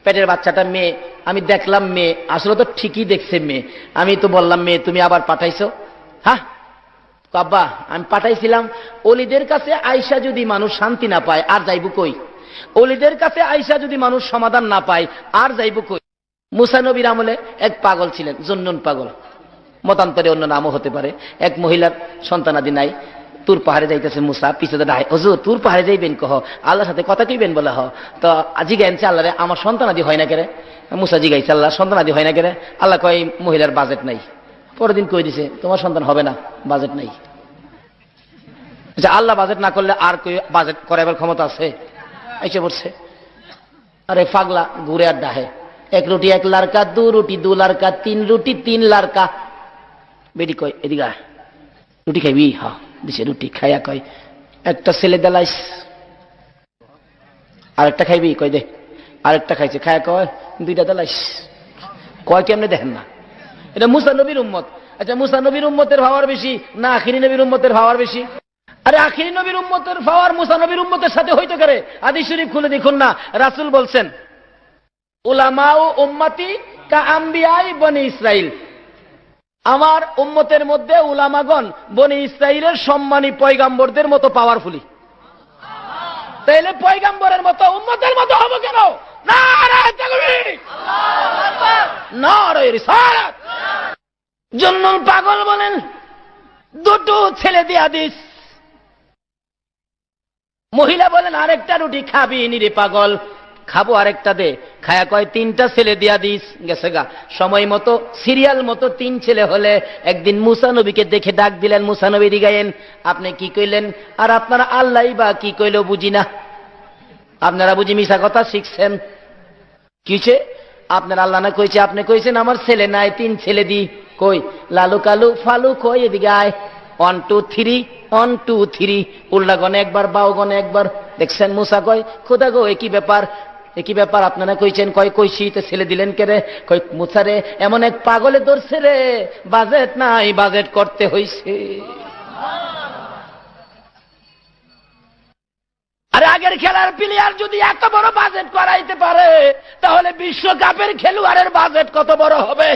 পেটের বাচ্চাটা মেয়ে, আমি দেখলাম মেয়ে, আসলে তো ঠিকই দেখছে মেয়ে, আমি তো বললাম মেয়ে, তুমি আবার পাঠাইছো? হ্যাঁ আব্বা আমি পাঠাইছিলাম, অলিদের কাছে আইসা যদি মানুষ শান্তি না পায় আর যাইব কই? অলিদের কাছে আইসা যদি মানুষ সমাধান না পায় আর যাইব কই? মুসা নবীর আমলে এক পাগল ছিলেন, জুন্নুন পাগল, মতান্তরে অন্য নামও হতে পারে। এক মহিলার সন্তানাদি নাই, তুর পাহাড়ে যাইতেছে মুসা, পিছনে ডাই, হুজুর তুর পাহাড়ে যাইবেন, কহ আল্লাহর সাথে কথা কইবেন বলে। তো জিগাইছে আল্লাহ রে, আমার সন্তানাদি হয় না কেরে? মুসা জিগাইছে আল্লাহ, সন্তানাদি হয় না কেরে? আল্লাহ কয় মহিলার বাজেট নাই। পরের দিন কই দিছে, তোমার সন্তান হবে না, বাজেট নাই। আচ্ছা, আল্লাহ বাজেট না করলে আর কই বাজেট করাবার ক্ষমতা আছে? এসে পড়ছে। আরে পাগলা ঘুরে আর ডাহে, 1 রুটি 1 লারকা, 2 রুটি 2 লারকা, 3 রুটি 3 লারকা। বেটি কয় এদিকে রুটি খাইবি? হ্যাঁ দিছে, রুটি খাইয়া কয় একটা ছেলে দেলাইস, আরেকটা খাইবি? কয় দে। আরেকটা খাইছে, খায়া কয় 2টা দেলাইস। কয় কেমনে দেখেন না? এটা মুসা নবীর উম্মত। আচ্ছা, মুসা নবীর উম্মতের পাওয়ার বেশি না আখিরি নবীর উম্মতের পাওয়ার বেশি? আরে আখিরি নবীর উম্মতের পাওয়ার মুসা নবীর উম্মতের সাথে হইতে পারে। হাদিস শরীফ খুলে দেখুন না, রাসূল বলছেন উলামা ও উম্মতি কা আম্বিয়াই বনি ইসরাইল, আমার উম্মতের মধ্যে উলামাগণ বনি ইসরাইলের সম্মানী পয়গাম্বরদের মতো পাওয়ারফুলি। তাইলে পয়গাম্বরের মতো উম্মতের মতো হবো কেন? নারায়ে তাকবীর, আল্লাহু আকবার, নারায়ে রিসালাত। জন্নুল পাগল বলেন 2টো ছেলে দিয়া দিস। মহিলা বলেন আরেকটা রুটি খাবি নিরে পাগল? খাবো, আরেকটা দে। খায়া কয় 3টা ছেলে দিয়া দিস। গেছে গা। সময় মতো সিরিয়াল মতো 3 ছেলে হলে একদিন মুসা নবীকে দেখে ডাক দিলেন, মুসা নবী দিগায়েন আপনি কি কইলেন? আর আপনারা আল্লাহ বা কি কইল বুঝি না, আপনারা বুঝি মিশা কথা শিখছেন। কিছে আপনার আল্লাহ না কইছে, আপনি কইছেন আমার ছেলে নাই, 3 ছেলে দি। কই লালু কালু ফালু কই, এদিকে আয়। 1 2 3, 1 2 3, উল্টা গনে একবার, বাউ গনে একবার। দেখছেন মুসা কয় খোদা গো একই ব্যাপার, একই ব্যাপার আপনারা কইছেন। কয় কইছি, তো ছেলে দিলেন কে রে? কই মুসা রে এমন এক পাগলে ধরছে রে, বাজেট নাই, বাজেট করতে হইছে। আরে আগের খেলার প্লেয়ার যদি এত বড় বাজেট করাইতে পারে, তাহলে বিশ্বকাপের খেলোয়াড়ের বাজেট কত বড় হবে?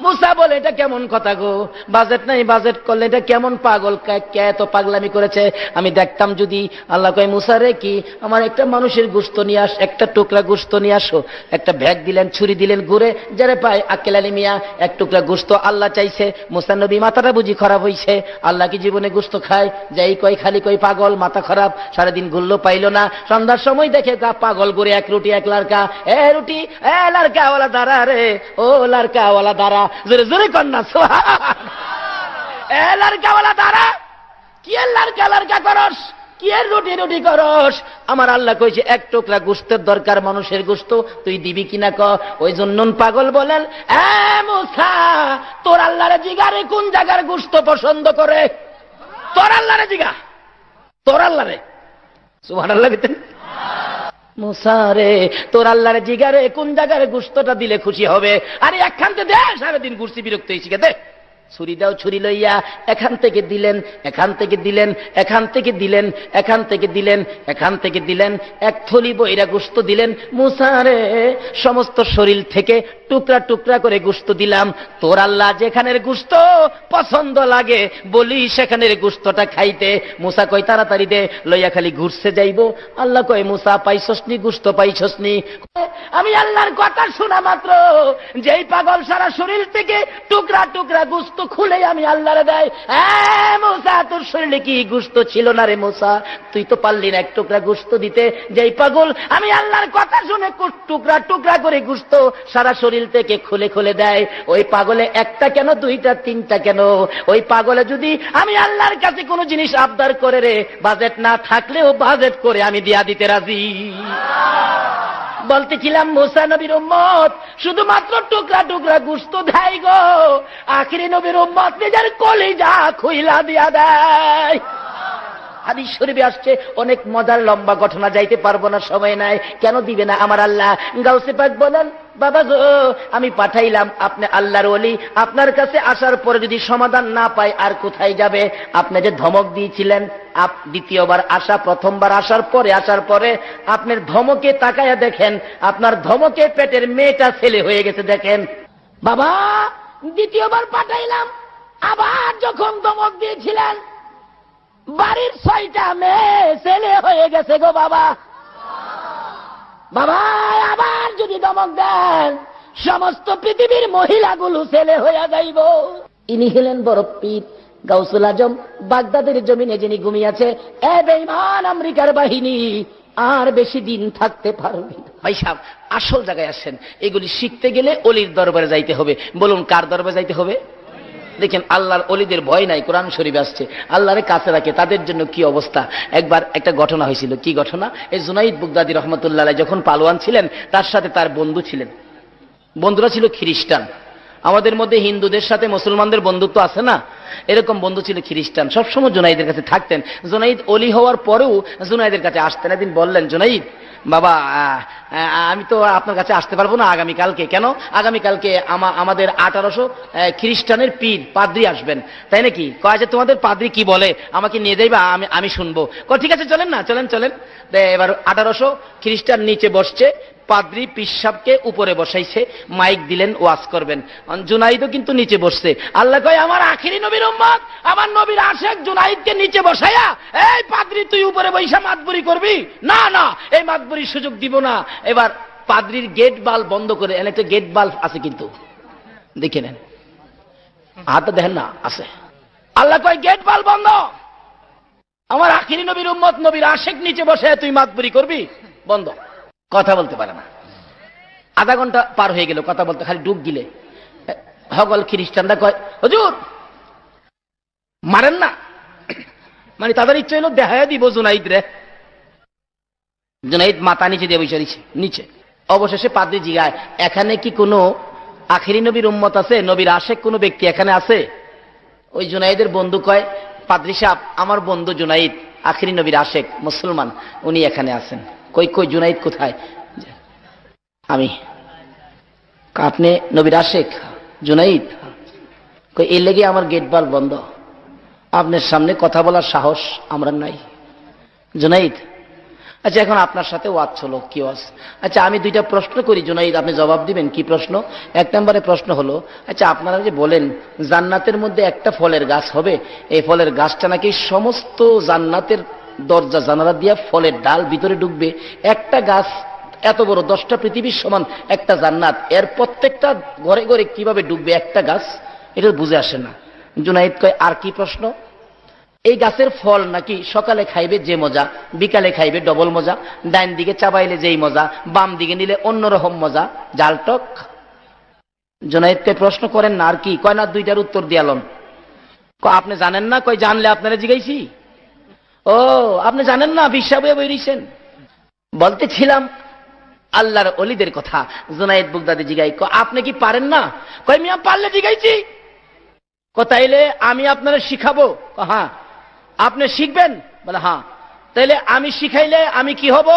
মুসা বলে এটা কেমন কথা গো, বাজেট নাই, বাজেট করলে এটা কেমন? পাগল কে এত পাগলামি করেছে? আমি দেখতাম যদি। আল্লাহ কয় মুসা রে কি আমার একটা মানুষের গোশত নিয়ে আস, একটা টুকরা গোশত নিয়ে আসো। একটা ব্যাগ দিলেন, ছুরি দিলেন, ঘুরে যারে পায় আক্কেল আলী মিয়া 1 টুকরা গোশত আল্লাহ চাইছে। মুসা নবী মাথাটা বুঝি খারাপ হইছে, আল্লাহ কি জীবনে গোশত খায়? যাই কয় খালি কয় পাগল, মাথা খারাপ, সারাদিন ঘুরলো পাইল না। সন্ধ্যার সময় দেখে পাগল ঘুরে 1 রুটি 1 লারকা। রুটি লারকাওয়ালা দাঁড়া রে, ও লারকাওয়ালা দাঁড়া, জোরে জোরে কন্যা সুবহানাল্লাহ। এ লারকাওয়ালা তারা কি এর লারকা করস, কি এর রুটি করস? আমার আল্লাহ কইছে এক টুকরা গোশতের দরকার, মানুষের গোশত, তুই দিবি কিনা ক। ওই জন্য পাগল বলেন, এ মুসা তোর আল্লাহরে জিগারে কোন জায়গার গোশত পছন্দ করে? তোর আল্লাহরে জিগা, তোর আল্লাহরে। সুবহানাল্লাহ বলেন। মুসা রে তোর আল্লাহরে জিগারে কোন জায়গার গোশতটা দিলে খুশি হবে? আরে একখানতে দে, সারাদিন ঘুরছি, বিরক্ত হয়েছি, দে ছুরি দাও। ছুরি লইয়া এখান থেকে দিলেন, এখান থেকে দিলেন, এখান থেকে দিলেন, এখান থেকে দিলেন, এখান থেকে দিলেন, এক থলি বইরা গোশত দিলেন। মুসা রে সমস্ত শরীর থেকে টুকরা টুকরা করে গোশত দিলাম, তোর আল্লাহ যেখানের গোশত পছন্দ লাগে বলি সেখানের গোশতটা খাইতে। মুসা কয় তাড়াতাড়ি দে, লইয়া খালি ঘুরছে যাইব। আল্লাহ কয় মুসা পাইছসনি গোশত, পাইছসনি? আমি আল্লাহর কথা শোনা মাত্র যেই পাগল সারা শরীর থেকে টুকরা টুকরা গোশত খুলে আমি আল্লাহরে দেয়। মুসা তোর শরীরে কি গোশত ছিল না রে মুসা? তুই তো পারলি না এক টুকরা গোশত দিতে। যেই পাগল আমি আল্লাহর কথা শুনে টুকরা টুকরা করে গোশত সারা শরীর থেকে খুলে খুলে দেয়, ওই পাগলে একটা কেন, দুইটা, তিনটা কেন? ওই পাগলে যদি আমি আল্লাহর কাছে কোনো জিনিস আবদার করে রে, বাজেট না থাকলেও বাজেট করে আমি দিয়া দিতে রাজি। বলতেছিলাম মুসা নবীর উম্মত শুধুমাত্র টুকরা টুকরা গোশত দেয় গো, আখিরি নবীর উম্মত নিজের কলিজা খুইলা দিয়া দেয়। হাদিস শরীফে আসছে, অনেক মজার লম্বা ঘটনা, যাইতে পারবো না, সময় নাই। কেন দিবে না আমার আল্লাহ? গাউসে পাক বলেন, বাবা গো আমি পাঠাইলাম আপনি আল্লাহর ওলি, আপনার কাছে আসার পরে যদি সমাধান না পাই আর কোথায় যাবে? আপনি যে ধমক দিয়েছিলেন, দ্বিতীয়বার আসা, প্রথমবার আসার পরে আপনার ধমকে তাকায়া দেখেন, আপনার ধমকে পেটের মেয়েটা ছেলে হয়ে গেছে। দেখেন বাবা, দ্বিতীয়বার পাঠাইলাম, আবার যখন ধমক দিয়েছিলেন বাড়ির 6টা মেয়ে ছেলে হয়ে গেছে গো বাবা। বাবা আবার যদি ধমক দেন সমস্ত পৃথিবীর মহিলাগুলো ছেলে হইয়া যাইব। ইনি হলেন বড় পীর গাউসুল আজম, বাগদাদের জমিনে যিনি ঘুমিয়েছে। এ বেঈমান আমেরিকার বাহিনী, আর বেশি দিন থাকতে পারবে না। ভাই সাহেব আসল জায়গায় আসেন, এগুলি শিখতে গেলে অলির দরবারে যাইতে হবে। বলুন কার দরবারে যাইতে হবে? দেখেন আল্লাহর অলিদের ভয় নাই, কোরআন শরীফে আসছে, আল্লাহরে কাছে রাখে, তাদের জন্য কি অবস্থা। একবার একটা ঘটনা হয়েছিল। কি ঘটনা? এই জুনাইদ বুগদাদি রহমতুল্লাহ যখন পালোয়ান ছিলেন, তার সাথে তার বন্ধু ছিলেন। বন্ধুরা ছিল খ্রিস্টান। আমাদের মধ্যে হিন্দুদের সাথে মুসলমানদের বন্ধুত্ব আছে না, এরকম বন্ধু ছিল খ্রিস্টান। সবসময় জুনাইদের কাছে থাকতেন। জুনাইদ অলি হওয়ার পরেও জুনাইদের কাছে আসতেন। একদিন বললেন, জুনাইদ বাবা আমি তো আপনার কাছে আসতে পারবো না আগামীকালকে। কেন? আগামীকালকে আমাদের 1800 খ্রিস্টানের পীর পাদ্রী আসবেন। তাই নাকি? কয় যে তোমাদের পাদ্রী কি বলে আমাকে নিয়ে যাইবা, আমি শুনবো। ঠিক আছে চলেন না, চলেন। এবার 1800 খ্রিস্টান নিচে বসছে, পাদ্রী পিসাবকে উপরে বসাইছে, মাইক দিলেন, ওয়াজ করবেন। জুনাইদও কিন্তু নিচে বসছে। আল্লাহ কয় আমার আখিরি নবীর উম্মত, আমার নবীর আশেক জুনাইদকে নিচে বসাইয়া এই পাদ্রী তুই উপরে বৈশা মাতবুরি করবি না, না এই মাতবুরির সুযোগ দিব না। এবার পাদ্রীর গেট বাল্ব বন্ধ করে, একটা গেট বাল্ব আছে কিন্তু, দেখে নেন, হাতে দেখেন না, আছে। আল্লাহ কয় গেট বাল্ব বন্ধ, আমার আখিরি নবীর উম্মত নবীর আশেক নিচে বসে তুই মাতবুরি করবি, বন্ধ। কথা বলতে পারে না। আধা ঘন্টা পার হয়ে গেল, কথা বলতে খালি ডুব গিলে। হগল খ্রিস্টানরা কয় হুজুর মারেন না, মানে তাদের ইচ্ছে হলো দেখায় দিব জুনাইদ রে। জুনাইদ মাথা নিচে দিয়ে বসে নিচে। অবশেষে পাদ্রী জিগায়, এখানে কি কোনো আখিরি নবীর উম্মত আছে, নবীর আশেক কোনো ব্যক্তি এখানে আছে? ওই জুনাইদের বন্ধু কয়, পাদ্রী সাহেব আমার বন্ধু জুনাইদ আখিরি নবীর আশেক, মুসলমান, উনি এখানে আছেন। কই জুনাইদ কোথায়? আমি। আপনি নবীর আশেক জুনাইদ? কই এই লেগে আমার গেট বাল বন্ধ, আপনার সামনে কথা বলার সাহস আমরা নাই। জুনাইদ আচ্ছা এখন আপনার সাথে ওয়াজ হলো, কি ওয়াজ? আচ্ছা আমি 2টা প্রশ্ন করি জুনাইদ, আপনি জবাব দিবেন। কি প্রশ্ন? 1 নম্বরে প্রশ্ন হলো, আচ্ছা আপনারা যে বলেন জান্নাতের মধ্যে একটা ফলের গাছ হবে, এই ফলের গাছটা নাকি সমস্ত জান্নাতের দরজা জানালা দিয়া ফলের ডাল ভিতরে ঢুকবে। একটা গাছ এত বড় 10টা পৃথিবীর সমান একটা জান্নাত, এর প্রত্যেকটা ঘরে ঘরে কিভাবে ঢুকবে একটা গাছ? এটা বুঝে আসে না। জুনাইদ কয় আর কি প্রশ্ন? এই গাছের ফল নাকি সকালে খাইবে যে মজা, বিকালে খাইবে ডবল মজা, ডাইন দিকে চাবাইলে যেই মজা, বাম দিকে নিলে অন্যরকম মজা, জালটক। জুনাইদকে প্রশ্ন করেন না আর কি? কয় না 2টার উত্তর দিয়ালন। আপনি জানেন না? কই জানলে আপনারা জিগাইছি। ও আপনি জানেন না, বিশ্বাস হয়ে বইছেন। বলতেছিলাম আল্লাহর ওলিদের কথা। জুনায়েদ বাগদাদি জিগাই, আপনি কি পারেন না? কই মিয়া পারলে জিগাইছি। তাইলে আমি আপনারা শিখাবো। হ্যাঁ। আপনি শিখবেন? বলে হ্যাঁ। তাইলে আমি শিখাইলে আমি কি হব?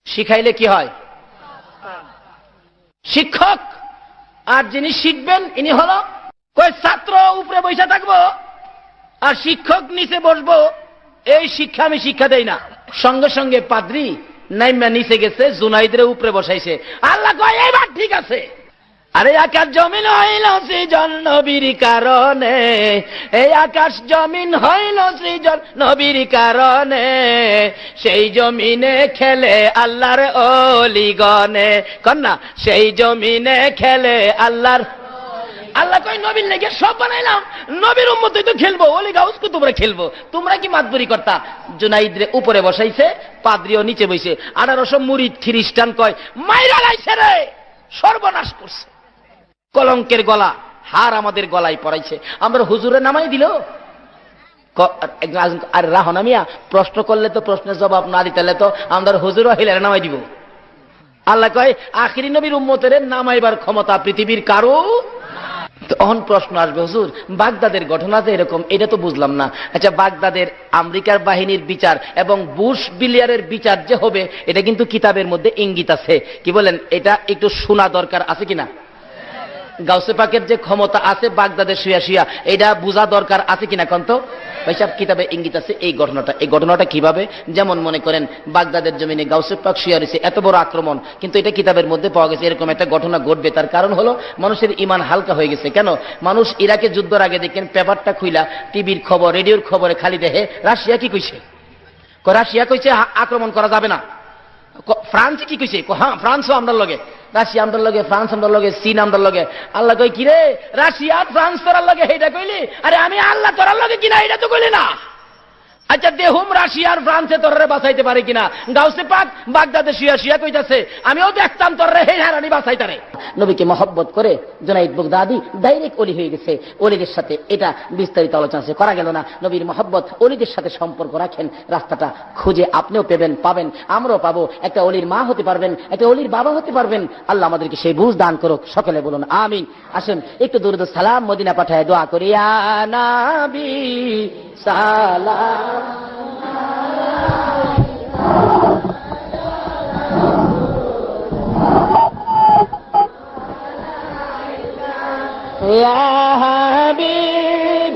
শিখাইলে কি হয়? শিক্ষক। আর যিনি শিখবেন ইনি হলো কই ছাত্র উপরে বসে থাকবো আর শিক্ষক নিচে বসবো, এই শিক্ষা আমি শিক্ষা দেই না। সঙ্গে সঙ্গে পাদ্রী নাইমা নিচে গেছে, জুনাইদের উপরে বসাইছে। আল্লাহ কয় এইবার ঠিক আছে। আরে আকাশ জমিন হইল সৃজন নবীর কারণে, এই আকাশ জমিন হইল সৃজন নবীর কারণে, সেই জমিনে খেলে আল্লাহর ওলিগণে। কন্যা সেই জমিনে খেলে আল্লাহর। আল্লাহ কয় নবীর লেগে সব বানাইলাম, নবীর উম্মতই তো খেলবো, ওলি গাউস কুতুবরা খেলবো, তোমরা কি মাতবরি কর্তা? জুনাইদরে উপরে বসাইছে, পাদ্রীও নিচে বইছে। 1800 মুরিদ খ্রিস্টান কয় মাইরা লাইছে রে, সর্বনাশ করছে। কলঙ্কের গলা হার আমাদের গলায় পড়াইছে। আমরা হুজুরে নামাই দিল। আর রাহনা মিয়া প্রশ্ন করলে তো প্রশ্নের জবাব না দিতে তো আমরা হুজুরও হিলারে নামাই দিব। আল্লাহ কয় আখিরি নবীর উম্মতের নামাইবার ক্ষমতা পৃথিবীর কারো। তখন প্রশ্ন আসবে, হুজুর বাগদাদের ঘটনা যে এরকম, এটা তো বুঝলাম না। আচ্ছা, বাগদাদের আমেরিকার বাহিনীর বিচার এবং বুশ বিলিয়ারের বিচার যে হবে, এটা কিন্তু কিতাবের মধ্যে ইঙ্গিত আছে। কি বলেন? এটা একটু শোনা দরকার আছে কিনা? গাউসে পাকের যে ক্ষমতা আছে বাগদাদের শুয়া শুয়া, এটা বোঝা দরকার আছে কিনা? কন্ত ভাইসাব কিতাবে ইঙ্গিত আছে এই ঘটনাটা। এই ঘটনাটা কিভাবে? যেমন মনে করেন বাগদাদের জমিনে গাউসে পাক শুয়া রয়েছে, এত বড় আক্রমণ, কিন্তু এটা কিতাবের মধ্যে পাওয়া গেছে এরকম একটা ঘটনা ঘটবে। তার কারণ হলো মানুষের ইমান হালকা হয়ে গেছে। কেন? মানুষ ইরাকে যুদ্ধের আগে দেখেন পেপারটা খুইলা টিভির খবর রেডিওর খবরে খালি দেখে রাশিয়া কি কইছে। রাশিয়া কইছে আক্রমণ করা যাবে না। ফ্রান্স কি কইছে? হ্যাঁ ফ্রান্সও আমরা লগে, রাশিয়া আমরা লগে, ফ্রান্স আমরা লগে, চীন আমরা লগে। আল্লাহ কই কিরে রাশিয়া ফ্রান্স তোরার লগে এইটা কইলি? আরে আমি আল্লাহ তোরার লগে কিনা এটা তো কইলি না। আচ্ছা দেহুম রাশিয়ার ফ্রান্সে তোরে বাঁচাইতে পারে কিনা। গাউসে পাক বাগদাদে শুয়া শুয়া কইতাছে আমিও দেখতাম তোরে হে হারানি বাঁচাইতারে। নবীকে মহব্বত করে জুনাইদ বাগদাদি ডাইরেক্ট ওলি হয়ে গেছে। ওলিদের সাথে এটা বিস্তারিত আলোচনা করা গেল না। নবীর মহব্বত, ওলিদের সাথে সম্পর্ক রাখেন, রাস্তাটা খুঁজে আপনিও পাবেন, আমরাও পাবো। একটা ওলির মা হতে পারবেন, একটা ওলির বাবা হতে পারবেন। আল্লাহ আমাদেরকে সেই বুঝ দান করুক। সকলে বলুন আমিন। আসেন একটু দুরূদ সালাম মদিনা পাঠায় দোয়া করি। ইয়া নবী সালাম ইয়া হাবিব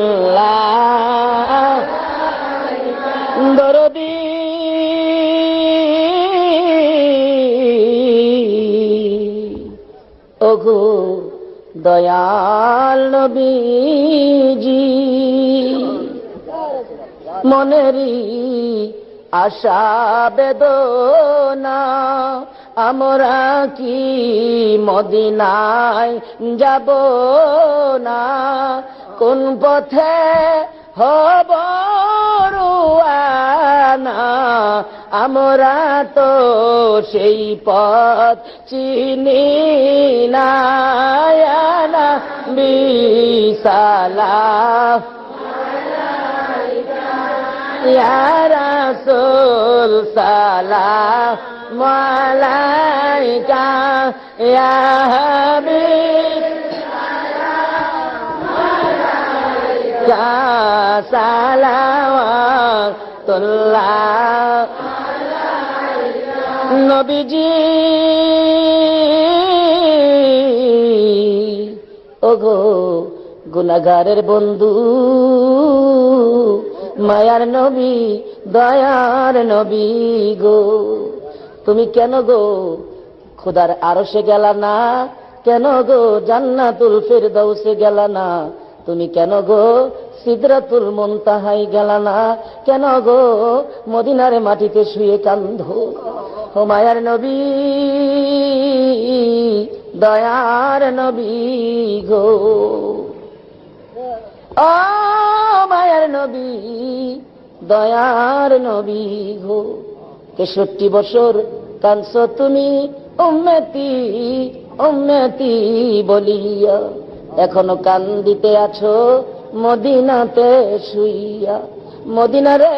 সালাওয়াতুল্লাহ দরদি ওগো দয়াল নবীজি, মনেরই আশা বেদনা আমরা কি মদিনায় যাব না? কোন পথে হব রওয়ানা? আমরা তো সেই পথ চিনি না। ইয়া নবী সালাম ইয়া রাসূল সালাম আলাইকা ইয়া হাবিব সালাওয়াতুল্লাহ নবীজি। ওগো গুনাহগারের বন্ধু, মায়ার নবী, দয়ার নবী গো, তুমি কেন গো খোদার আরশে গেলা না? কেন গো জান্নাতুল ফিরদাউসে গেলা না? তুমি কেন গো সিদরাতুল মুনতাহায় গেলা না? কেন গো মদিনার মাটিতে শুয়ে কান্দো? ও মায়ার নবী, দয়ার নবী গো, ও মায়ার নবী, দয়ার নবী গো। 63 বছর কানছো তুমি উম্মতি উম্মতি বলিয়া, এখনো কান্দিতে আছো মদিনাতে শুইয়া। মদিনা রে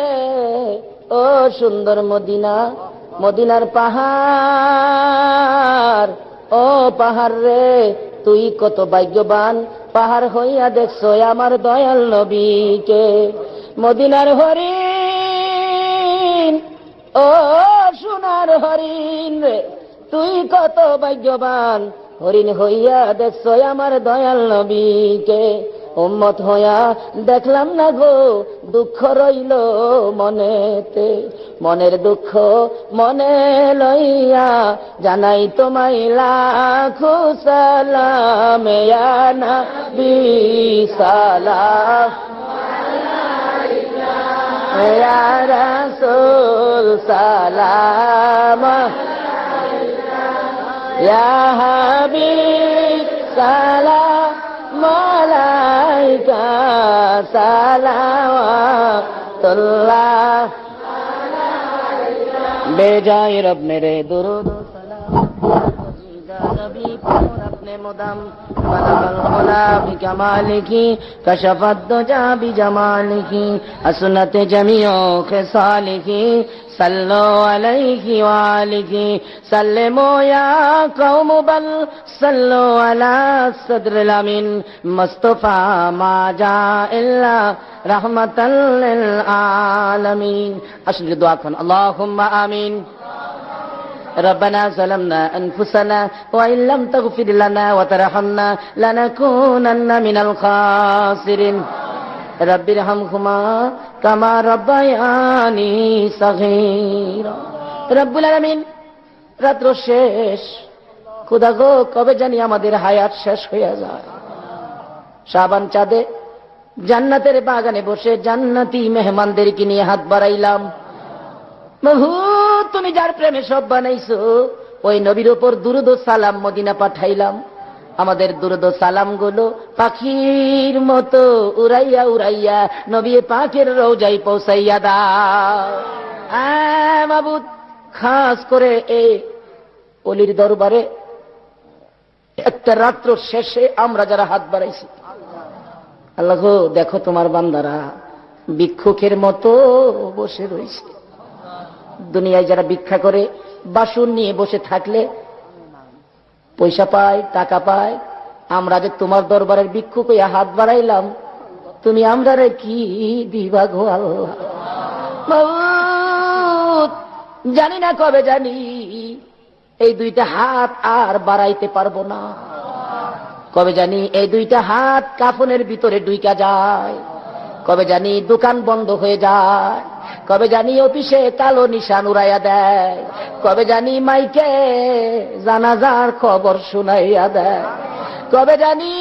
ও সুন্দর মদিনা, মদিনার পাহাড়, ও পাহাড় রে তুই কত ভাগ্যবান, পাহাড় হইয়া দেখছো আমার দয়াল নবীকে। মদিনার হরিণ, ও সোনার হরিণ রে তুই কত ভাগ্যবান, হরিণ হইয়া দেখছো আমার দয়াল নবীকে। উম্মত হইয়া দেখলাম না গো, দুঃখ রইল মনেতে, মনের দুঃখ মনে লইয়া জানাই তোমায় লাখো সালাম ইয়া নবী সালাম ইয়া রাসূল সালাম ইয়া হাবিব সালাম মালাইকা সালাওয়াতুল্লাহ बेजाए रब मेरे दुरूद सलाम नबी पर अपने मुदम बलगल खुला बिकमालिकी कशफत दुजा बिजमालिकी हसनत जमीओ खिसालिकी सल्लो अलैहि वालिकी सल्लिमो या कौम बल सल्लो अला सद्रिल अमीन मुस्तफा मा जा इल्ला रहमतल लिल आलमीन। আসলে দোয়া করুন, আল্লাহুম্মা আমিন। ربنا ظلمنا أنفسنا وإن لم تغفر لنا وترحمنا لنكونن من الخاسرين رب ارحمهما كما ربياني صغيرا। রব্বুল আলামিন, রাত্র শেষ, খোদা গো কবে জানি আমাদের হায়াত শেষ হয়ে যায়। শাবান চাঁদে জান্নাতের বাগানে বসে জান্নাতি মেহমানদেরকে নিয়ে হাত বাড়াইলাম। প্রভু তুমি যার প্রেমে সব বানাইছো, ওই নবীর উপর দুরূদ ও সালাম মদিনা পাঠাইলাম। আমাদের দুরূদ ও সালাম গুলো পাখির মতো উড়াইয়া উড়াইয়া নবী পাকের রওজায় পৌঁছাইয়া দাও। মাবুদ, খাস করে এই অলির দরবারে একটা রাত্র শেষে আমরা যারা হাত বাড়াইছি, আল্লাহ গো দেখো তোমার বান্দারা ভিক্ষুকের মতো বসে রয়েছে। দুনিয়ায় যারা ভিক্ষা করে বাসন নিয়ে বসে থাকলে পয়সা পায়, টাকা পায়, আমরা যে তোমার দরবারের ভিক্ষুক হইয়া হাত বাড়াইলাম, তুমি আমরা রে কি দিবা গো আল্লাহ। মাবুদ, জানি না কবে জানি এই দুইটা হাত আর বাড়াইতে পারবো না, কবে জানি এই দুইটা হাত কাফনের ভিতরে ঢুইকা যায়, কবে জানি দোকান বন্ধ হয়ে যায়, কবে জানি অফিসে কালো নিশান উড়াইয়া দেয়, কবে জানি মাইকে জানাজার খবর শুনাইয়া দেয়, কবে জানি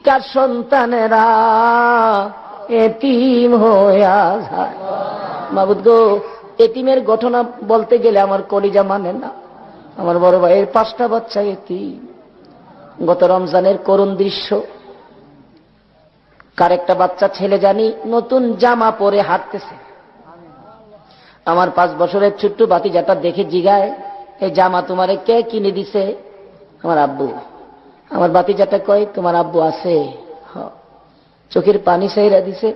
কার সন্তানেরা এতিম হইয়া যায়। মাবুদ গো, এতিমের ঘটনা বলতে গেলে আমার কলিজা মানে না। আমার বড় ভাইয়ের 5টা বাচ্চা এতিম। গত রমজানের করুণ দৃশ্য, কার একটা বাচ্চা ছেলে জানি নতুন জামা পরে হাঁটতেছে। আমার 5 বছরের ছোট্ট ভাতিজাটা দেখে জিগায়, এই জামা তোমারে কে কিনে দিছে? আমার আব্বু। আমার ভাতিজাটা কয়, তোমার আব্বু আছে? চোখের পানি সাইরা দিছে।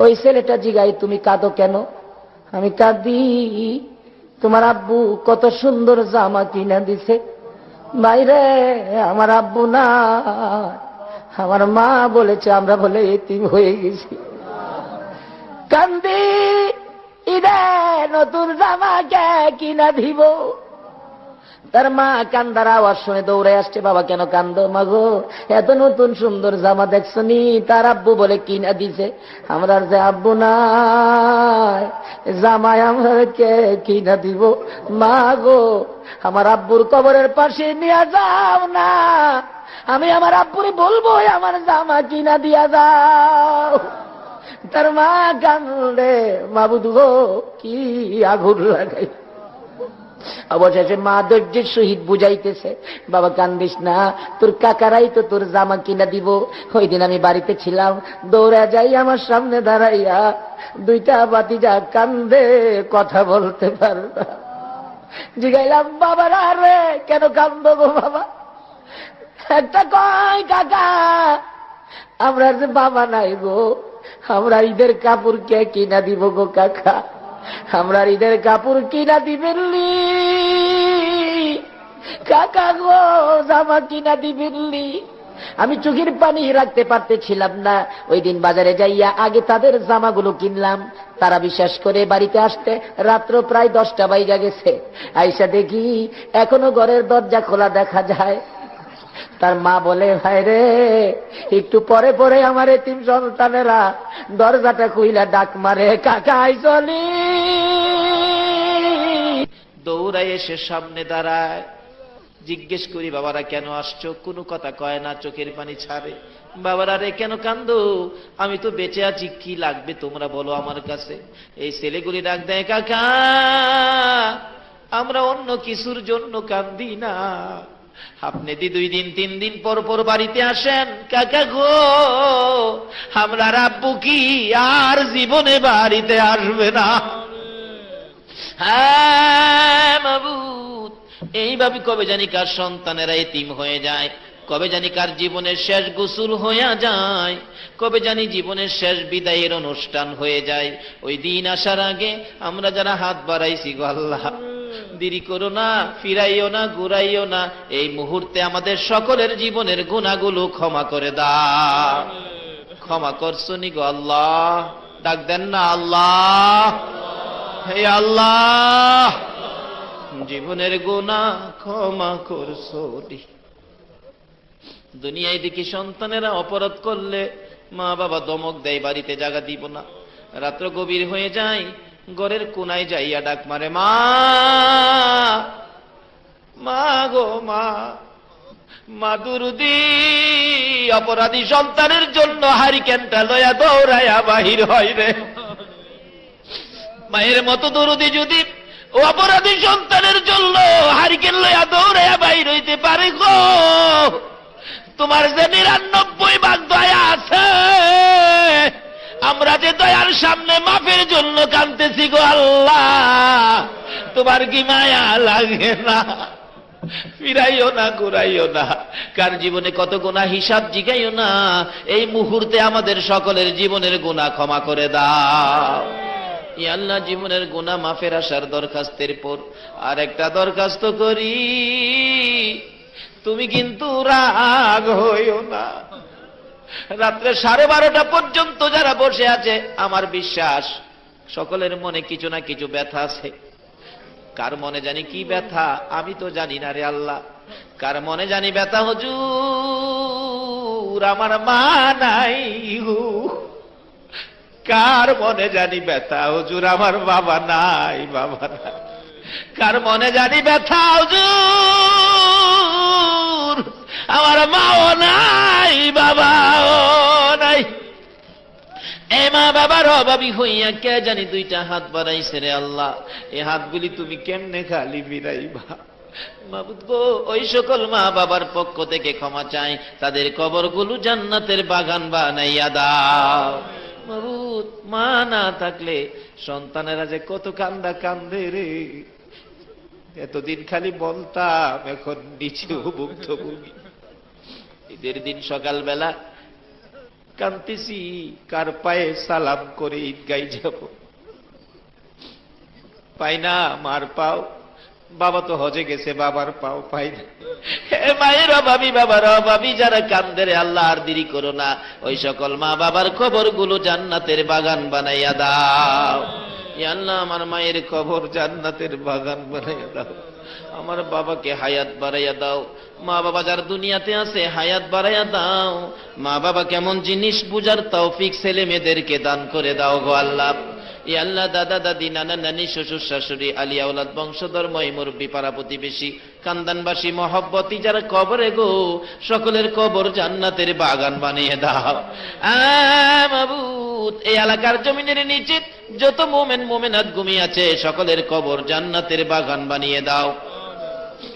ওই ছেলেটা জিগায়, তুমি কাঁদো কেন? আমি কাঁদি, তোমার আব্বু কত সুন্দর জামা কিনে দিছে। বাইরে আমার আব্বু না, আমার মা বলেছে আমরা বলে এতিম হয়ে গেছি। কান্দি, ঈদে নতুন জামা কে কিনা দিব? তার মা কান্দার আওয়াজ শুনে দৌড়ে আসছে, বাবা কেন কান্দো? মাগো এত নতুন সুন্দর জামা দেখছনি, তার আব্বু বলে কিনা দিছে। আমরা যে আব্বু নাই, জামাই আমরা কে কিনা দিব? মা গো, আমার আব্বুর কবরের পাশে নিয়ে যাও না, আমি আমার আব্বুরে বলবো আমার জামা কিনা দিয়া যাও। তার মা কান্দে, মাবুদ গো কি আগুন লাগাই। অবশেষে মা ধৈর্যের সহিত বুঝাইতেছে, বাবা কান্দিস না, তোর কাকারাই তো তোর জামা কিনা দিব। ওই দিন আমি বাড়িতে ছিলাম, দৌড়া যাই, আমার সামনে দাঁড়াইয়া 2টা ভাতিজা কান্দে, কথা বলতে পারবে। জিগাইলাম বাবারা রে কেন কান্দো গো বাবা? একটা কয় কাকা আমরা যে বাবা নাই গো, আমরা ঈদের কাপড় কে কিনা দিব গো কাকা? আমরা ঈদের কাপড় কিনা দিবেনলি কাকা গো, জামা কিনা দিবেনলি? আমি চোখের পানি রাখতে পারতেছিলাম না। ওই দিন বাজারে যাইয়া আগে তাদের জামাগুলো কিনলাম। তারা বিশ্বাস করে বাড়িতে আসতে রাত্র প্রায় 10টা বাইজা গেছে। আইসা দেখি এখনো ঘরের দরজা খোলা দেখা যায়। তার মা বলে, ভাই রে একটু পরে পরে আমার এতিম সন্তানেরা দরজাটা খুইলা ডাক মারে, কাকা আইসলি। দৌড়ায় এসে সামনে দাঁড়ায়, জিজ্ঞেস করি বাবারা কেন আসছো? কোনো কথা কয় না, চোখের পানি ছাড়ে। বাবারা রে কেন কান্দো? আমি তো বেঁচে আছি, কি লাগবে তোমরা বলো আমার কাছে। এই ছেলেগুলি ডাক দেয়, কাকা আমরা অন্য কিছুর জন্য কান্দি না, আপনি 2 দিন 3 দিন পর পর বাড়িতে আসেন কাকা গো, আমরা আব্বু কি আর জীবনে বাড়িতে আসবে না? হ্যাঁ মাবুদ, এইভাবে কবে জানি কার সন্তানেরা এতিম হয়ে যায়, কবে জানি কার জীবনের শেষ গোসল হয়ে যায়, কবে জানি জীবনের শেষ বিদায়ের অনুষ্ঠান হয়ে যায়। ওই দিন আসার আগে আমরা যারা হাত বাড়াইছি গো আল্লাহ, দেরি করো না, ফিরাইও না, ঘুরাইও না। এই মুহূর্তে আমাদের সকলের জীবনের গুনাহগুলো ক্ষমা করে দাও। ক্ষমা করছো নি গো আল্লাহ? ডাক দেন না আল্লাহ, হে আল্লাহ জীবনের গুনাহ ক্ষমা করছো নি। দুনিয়ায় দেখি সন্তানেরা অপরাধ করলে মা বাবা দমক দেয়, বাড়িতে জায়গা দিব না। রাত্র গভীর হয়ে যায়, ঘরের কোনায় যাইয়া ডাক মারে, মা মা গো মা, মা দুরুদি। অপরাধী সন্তানের জন্য হারিকেনটা লয়া দৌড়াইয়া বাহির হয় রে। মায়ের মতো দুরুদি যদি ও অপরাধী সন্তানের জন্য হারিকেন লয়া দৌড়াইয়া বাহির হইতে পারে গো, তোমার যে 99 ভাগ দয়া আছে, আমরা যে দয়ার সামনে মাফের জন্য কাঁদতেছি গো আল্লাহ, তোমার কি মায়া লাগে না? ফিরাইও না, ঘুরাইও না। কার জীবনে কত গুনাহ হিসাব জিগাইও না। এই মুহূর্তে আমাদের সকলের জীবনের গুনাহ ক্ষমা করে দাও। ইয়া আল্লাহ, জীবনের গুনাহ মাফের আসার দরখাস্তের পর আর একটা দরখাস্ত করি, তুমি কিন্তু রাগ হইও না। রাত্রে 12:30 পর্যন্ত যারা বসে আছে, আমার বিশ্বাস সকলের মনে কিছু না কিছু ব্যথা আছে। কার মনে জানি কি ব্যথা, আমি তো জানি না রে আল্লাহ। কার মনে জানি ব্যথা, হুজুর আমার মা নাই। কার মনে জানি ব্যথা, হুজুর আমার বাবা নাই, বাবা নাই। কার মনে জানি ব্যথা, হুজুর আমার মাও নাই, বাবাও নাই। এ মা বাবার অভাবী হইয়া কে জানি 2টা হাত বাড়াইছে রে আল্লাহ। এই হাতগুলি তুমি কেমনে খালি ফিরাইবা? মাবুদ গো, ওই সকল মা বাবার পক্ষ থেকে ক্ষমা চাই, তাদের কবরগুলো জান্নাতের বাগান বানাইয়া দাও। মাবুদ, মা না থাকলে সন্তানেরা যে কত কান্দা কান্দে রে। এতদিন খালি বলতাম, এখন নিচেও ভুক্তভোগী। ঈদের দিন সকালবেলা কান্তিছি, কার পায়ে সালাম করে ঈদগাই যাব, পাই না মার পাও। বাবা তো হজে গেছে, বাবার পাও পাই না। মায়ের অভাবী, বাবার অভাবী যারা কান্দে রে আল্লাহ, আর দেরি করো না। ওই সকল মা বাবার কবরগুলো জান্নাতের বাগান বানাইয়া দাও। ইয়া আল্লাহ, আমার মায়ের কবর জান্নাতের বাগান বানাইয়া দাও। আমার বাবাকে হায়াত বাড়াইয়া দাও। মা বাবা যার দুনিয়াতে আছে হায়াত বাড়াইয়া দাও। মা বাবা কেমন জিনিস বুঝার তৌফিক ছেলে মেয়েদেরকে দান করে দাও গো আল্লাহ। ইয়া আল্লাহ, দাদা দাদি, নানা নানি, শ্বশুর শাশুড়ি, আলিয়া আওলাদ, বংশধর, ময় মুরব্বী, পাড়া প্রতিবেশী, কান্দানবাসী, মহব্বতী যারা কবরে গো, সকলের কবর জান্নাতের বাগান বানিয়ে দাও। মাবুদ, এই এলাকার জমিনের নিচে যত মোমেন মোমেনাত ঘুমিয়ে আছে, সকলের কবর জান্নাতের বাগান বানিয়ে দাও।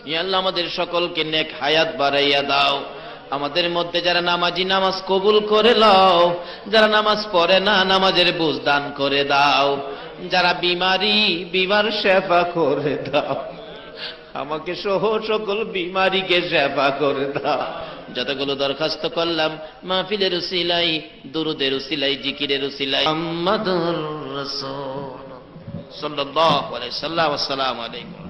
ইয়া আল্লাহ, আমাদের সকলকে নেক হায়াত বাড়াইয়া দাও। আমাদের মধ্যে যারা নামাজি, নামাজ কবুল করে লও। যারা নামাজ পড়ে না, নামাজের বুঝ দান করে দাও। যারা বিমারি, বিমার সেবা করে দাও। আমাকে সহ সকল বিমারিকে সেবা করে দাও। যতগুলো দরখাস্ত করলাম মাহফিলের উসিলাই, দুরুদের উসিলাই, জিকিরের উসিলাই, মুহাম্মাদুর রাসূল সাল্লাল্লাহু আলাইহি ওয়াসাল্লাম। আসসালামু আলাইকুম।